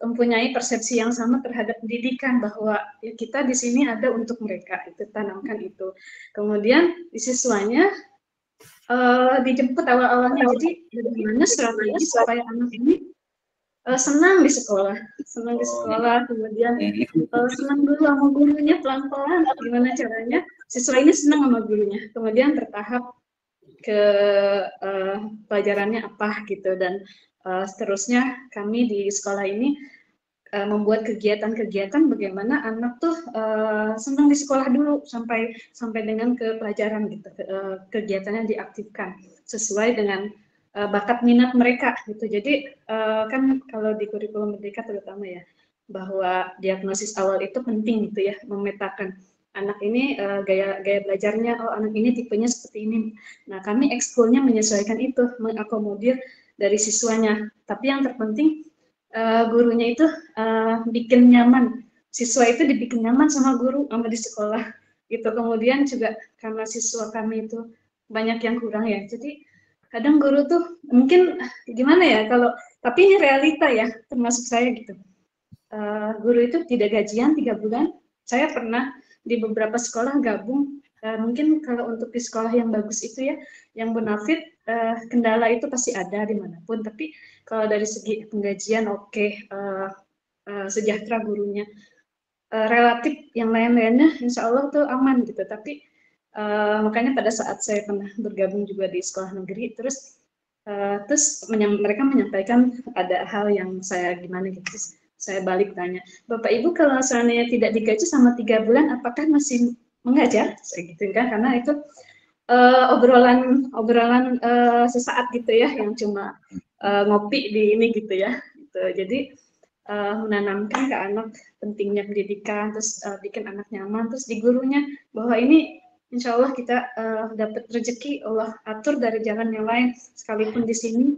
mempunyai persepsi yang sama terhadap pendidikan, bahwa ya kita di sini ada untuk mereka, itu tanamkan itu. Kemudian di siswanya dijemput awal-awalnya, jadi bagaimana strategi supaya anak ini senang di sekolah, kemudian senang dulu sama gurunya pelan-pelan, gimana caranya siswa ini senang sama gurunya, kemudian bertahap ke pelajarannya apa gitu, dan seterusnya kami di sekolah ini membuat kegiatan-kegiatan bagaimana anak tuh senang di sekolah dulu sampai dengan ke pelajaran gitu, kegiatannya diaktifkan sesuai dengan bakat minat mereka gitu. Jadi kan kalau di kurikulum merdeka terutama ya, bahwa diagnosis awal itu penting gitu ya, memetakan anak ini gaya belajarnya, oh anak ini tipenya seperti ini. Nah kami ekskulnya menyesuaikan itu, mengakomodir dari siswanya. Tapi yang terpenting gurunya itu bikin nyaman, siswa itu dibikin nyaman sama guru sama di sekolah gitu. Kemudian juga karena siswa kami itu banyak yang kurang ya, jadi kadang guru tuh mungkin gimana ya, kalau tapi ini realita ya termasuk saya gitu, guru itu tidak gajian 3 bulan. Saya pernah di beberapa sekolah gabung, mungkin kalau untuk di sekolah yang bagus itu ya, yang bonafit, kendala itu pasti ada dimanapun, tapi kalau dari segi penggajian oke, sejahtera gurunya, relatif yang lain-lainnya insya Allah tuh aman gitu. Tapi makanya pada saat saya pernah bergabung juga di sekolah negeri, terus mereka menyampaikan ada hal yang saya gimana gitu, saya balik tanya, Bapak Ibu kalau seandainya tidak digaji sama 3 bulan apakah masih mengajar, saya gitu kan, karena itu obrolan sesaat gitu ya, yang cuma ngopi di ini gitu ya gitu. Jadi menanamkan ke anak pentingnya pendidikan, terus bikin anak nyaman, terus di gurunya bahwa ini insya Allah kita dapat rezeki, Allah atur dari jalan yang lain, sekalipun di sini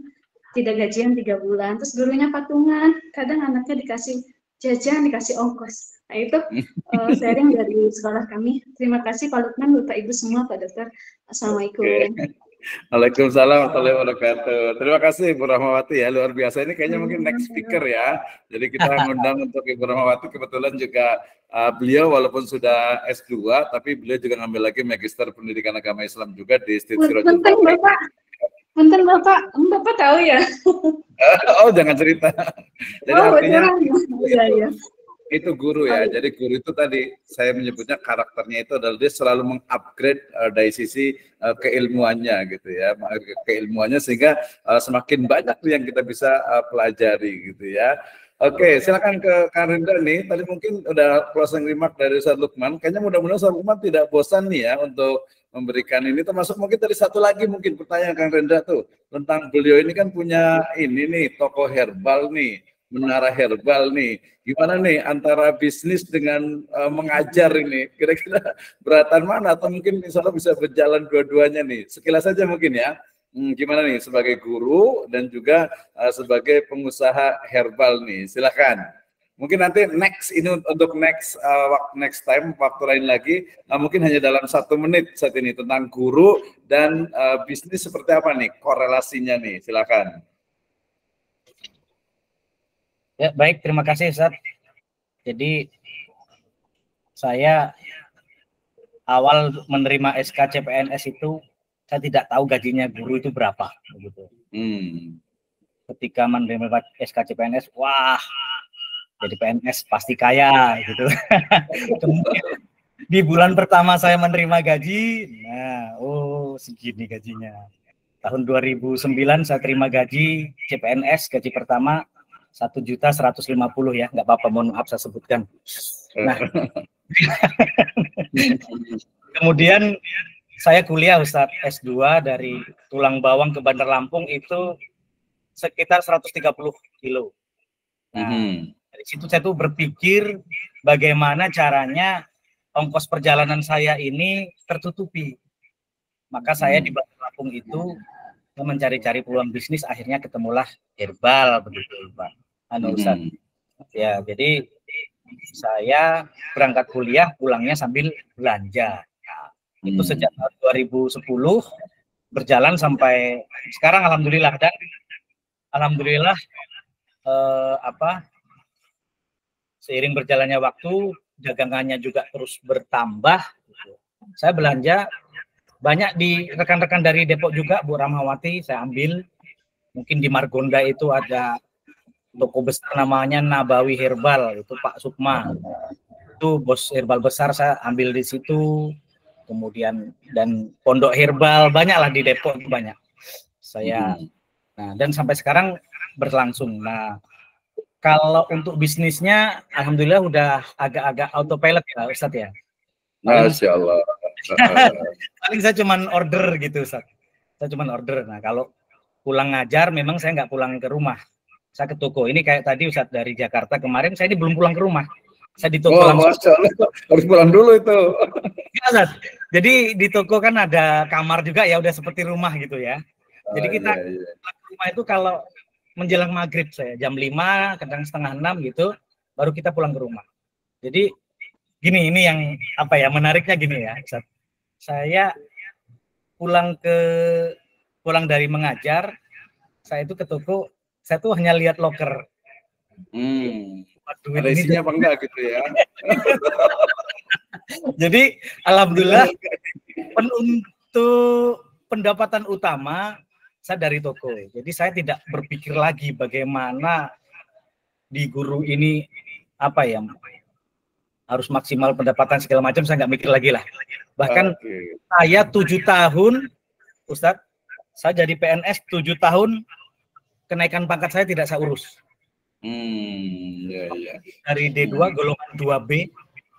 tidak gajian 3 bulan, terus gurunya patungan, kadang anaknya dikasih jajan, dikasih ongkos. Nah itu sharing dari sekolah kami. Terima kasih Pak Lukman, Bapak Ibu semua, Pak Dokter. Assalamualaikum. Waalaikumsalam warahmatullahi wabarakatuh. Terima kasih Ibu Rahmawati ya, luar biasa. Ini kayaknya mungkin next speaker ya. Jadi kita ngundang untuk Ibu Rahmawati, kebetulan juga beliau walaupun sudah S2, tapi beliau juga ngambil lagi Magister Pendidikan Agama Islam juga di Institut Sirajul Fathih. Punten Bapak tahu ya? Oh jangan cerita. Jadi artinya iya. Itu guru ya. Jadi guru itu tadi saya menyebutnya karakternya itu adalah dia selalu mengupgrade dari sisi keilmuannya gitu ya, keilmuannya, sehingga semakin banyak yang kita bisa pelajari gitu ya. Oke, silakan ke Kang Rendra nih. Tadi mungkin udah closing remark dari Ustaz Lukman. Kayaknya mudah-mudahan Ustaz Lukman tidak bosan nih ya untuk memberikan ini. Termasuk mungkin dari satu lagi mungkin pertanyaan Kang Rendra tuh tentang beliau ini kan punya ini nih, toko herbal nih, menara herbal nih. Gimana nih antara bisnis dengan mengajar ini? Kira-kira beratan mana, atau mungkin insya Allah bisa berjalan dua-duanya nih? Sekilas saja mungkin ya. Gimana nih sebagai guru dan juga sebagai pengusaha herbal nih? Silakan. Mungkin nanti next ini untuk next time waktu lain lagi, mungkin hanya dalam 1 menit saat ini tentang guru dan bisnis seperti apa nih korelasinya nih? Silakan. Ya, baik, terima kasih Ustaz. Jadi saya awal menerima SK CPNS itu saya tidak tahu gajinya guru itu berapa gitu. ketika menerima SK CPNS, wah, jadi PNS pasti kaya gitu. Kemudian di bulan pertama saya menerima gaji, nah, oh segini gajinya. Tahun 2009 saya terima gaji CPNS, gaji pertama 1.150.000 ya, nggak apa-apa, mohon maaf saya sebutkan. Nah, kemudian saya kuliah Ustadz S2 dari Tulang Bawang ke Bandar Lampung itu sekitar 130 kilo. Nah, dari situ saya tuh berpikir bagaimana caranya ongkos perjalanan saya ini tertutupi. Maka saya di Bandar Lampung itu mencari-cari peluang bisnis, akhirnya ketemulah herbal begitu, Pak. Ustaz. Ya, jadi saya berangkat kuliah, pulangnya sambil belanja. Itu sejak tahun 2010 berjalan sampai sekarang, alhamdulillah. Dan alhamdulillah seiring berjalannya waktu, dagangannya juga terus bertambah. Saya belanja banyak di rekan-rekan dari Depok juga, Bu Rahmawati, saya ambil. Mungkin di Margonda itu ada toko besar namanya Nabawi Herbal, itu Pak Sukma. Itu bos herbal besar, saya ambil di situ. Kemudian dan Pondok Herbal, banyaklah di Depok, banyak. Saya dan sampai sekarang berlangsung. Nah, kalau untuk bisnisnya alhamdulillah udah agak-agak autopilot ya Ustadz ya. Masya Allah. Paling saya cuman order gitu Ustadz. Saya cuman order. Nah, kalau pulang ngajar memang saya nggak pulang ke rumah. Saya ke toko. Ini kayak tadi Ustadz dari Jakarta kemarin, saya ini belum pulang ke rumah. Saya di toko langsung. Masya Allah. Harus pulang dulu itu. Ya, jadi di toko kan ada kamar juga ya, udah seperti rumah gitu ya. Jadi kita pulang ke rumah itu kalau menjelang maghrib, saya jam 5, kadang setengah 6 gitu, baru kita pulang ke rumah. Jadi gini, ini yang menariknya gini ya, Ustadz. Saya pulang dari mengajar, saya itu ke toko, saya tuh hanya lihat loker. Ada isinya apa enggak gitu ya. Jadi alhamdulillah untuk pendapatan utama saya dari toko. Jadi saya tidak berpikir lagi bagaimana di guru ini harus maksimal pendapatan segala macam, saya nggak mikir lagi lah. Bahkan saya 7 tahun, Ustadz, saya jadi PNS 7 tahun, kenaikan pangkat saya tidak saya urus. Dari D2 golongan 2B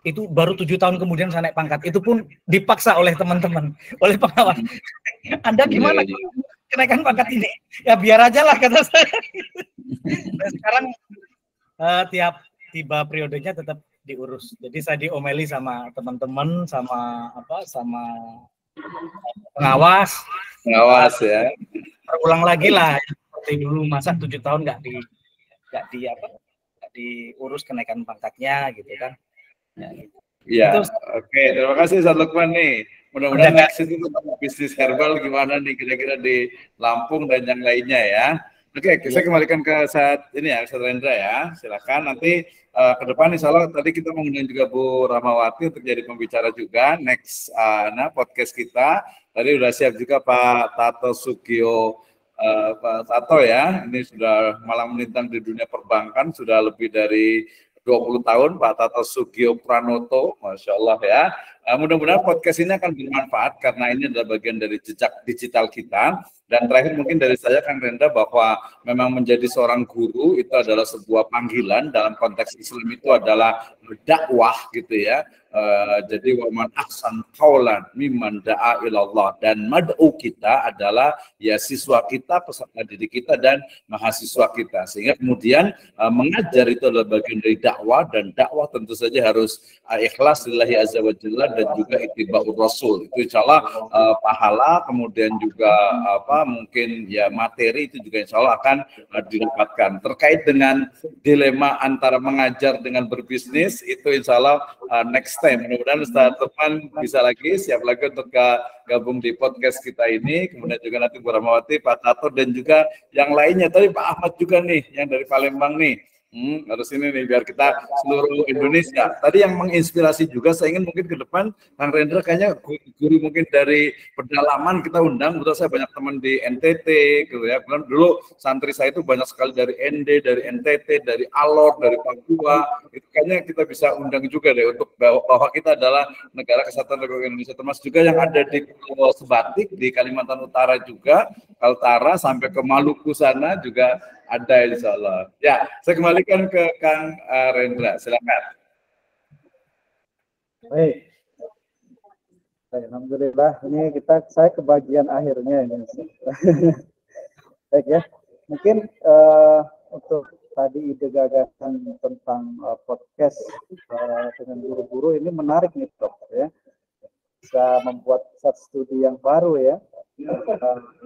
itu baru 7 tahun kemudian saya naik pangkat. Itu pun dipaksa oleh teman-teman, oleh pengawas. Anda gimana kenaikan pangkat ini? Ya biar aja lah kata saya. Dan sekarang tiap tiba periodenya tetap diurus. Jadi saya diomeli sama teman-teman, sama pengawas. Pengawas ya. Terulang lagi lah seperti dulu, masa 7 tahun nggak diurus kenaikan pangkatnya gitu kan. Ya, oke. Terima kasih Ustadz Lukman nih. Mudah-mudahan next itu bisnis herbal gimana nih kira-kira di Lampung dan yang lainnya ya. Oke, saya kembalikan ke Ustadz Rendra ya. Silakan nanti ke depan insya Allah tadi kita mengundang juga Bu Rahmawati untuk jadi pembicara juga next podcast kita. Tadi udah siap juga Pak Tato Sugio. Pak Tato ya, ini sudah malang melintang di dunia perbankan, sudah lebih dari 20 tahun, Pak Tato Sugio Pranoto, Masya Allah ya. Mudah-mudahan podcast ini akan bermanfaat karena ini adalah bagian dari jejak digital kita. Dan terakhir mungkin dari saya Kang Rendra, bahwa memang menjadi seorang guru itu adalah sebuah panggilan, dalam konteks Islam itu adalah dakwah gitu ya. Jadi waman ahsan qaulan mimman da'a ilallah, dan mad'u kita adalah ya siswa kita, peserta didik kita dan mahasiswa kita, sehingga kemudian mengajar itu adalah bagian dari dakwah, dan dakwah tentu saja harus ikhlas lillahi azza wa jalla dan juga ittiba'ur rasul. Itu insyaallah pahala, kemudian juga mungkin ya materi itu juga insyaallah akan didapatkan. Terkait dengan dilema antara mengajar dengan berbisnis itu insyaallah next time. Mudah-mudahan Ustaz Lukman bisa lagi, siap lagi untuk gabung di podcast kita ini. Kemudian juga nanti Bu Rahmawati, Pak Tato, dan juga yang lainnya. Tadi Pak Ahmad juga nih, yang dari Palembang nih. Harus ini nih biar kita seluruh Indonesia. Tadi yang menginspirasi juga saya ingin mungkin ke depan Kang Rendra kayaknya guru mungkin dari pedalaman kita undang. Betul, saya banyak teman di NTT gitu ya. Dulu santri saya itu banyak sekali dari ND, dari NTT, dari Alor, dari Papua. Itu kayaknya kita bisa undang juga deh untuk bahwa kita adalah negara kesatuan Republik Indonesia, termasuk juga yang ada di Pulau Sebatik di Kalimantan Utara juga, Kaltara sampai ke Maluku sana juga ada insya Allah. Ya, saya kembalikan ke Kang Rendra, silakan. Baik. Alhamdulillah, ini saya kebagian akhirnya ini. Baik ya, mungkin untuk tadi ide gagasan tentang podcast dengan guru-guru ini menarik nih Prof ya. Bisa membuat pusat studi yang baru ya.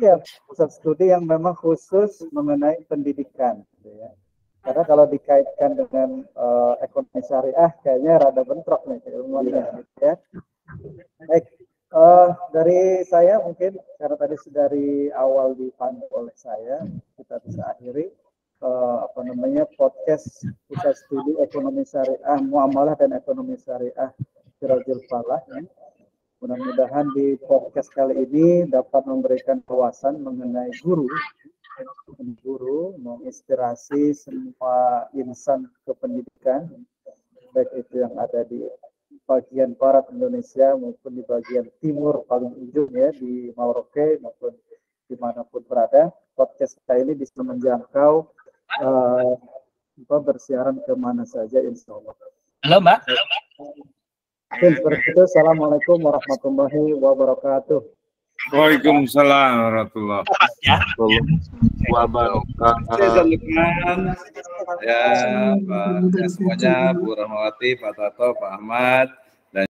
Ya, pusat studi yang memang khusus mengenai pendidikan gitu ya. Karena kalau dikaitkan dengan ekonomi syariah kayaknya rada bentrok nih ilmunya gitu ya. Baik, dari saya mungkin karena tadi dari awal dipandu oleh saya, kita bisa akhiri podcast pusat studi ekonomi syariah, muamalah dan ekonomi syariah Sirajul Falah ya. Mudah-mudahan di podcast kali ini dapat memberikan wawasan mengenai guru, menginspirasi semua insan kependidikan, baik itu yang ada di bagian barat Indonesia maupun di bagian timur paling ujung ya di Merauke maupun dimanapun berada. Podcast kita ini bisa menjangkau bersiaran kemana saja insya Allah. Halo Mbak. Seperti itu. Assalamualaikum warahmatullahi wabarakatuh. Waalaikumsalam warahmatullahi wabarakatuh. Ya, Pak, semuanya, Bu Rahmawati, Pak Tato, Pak Ahmad,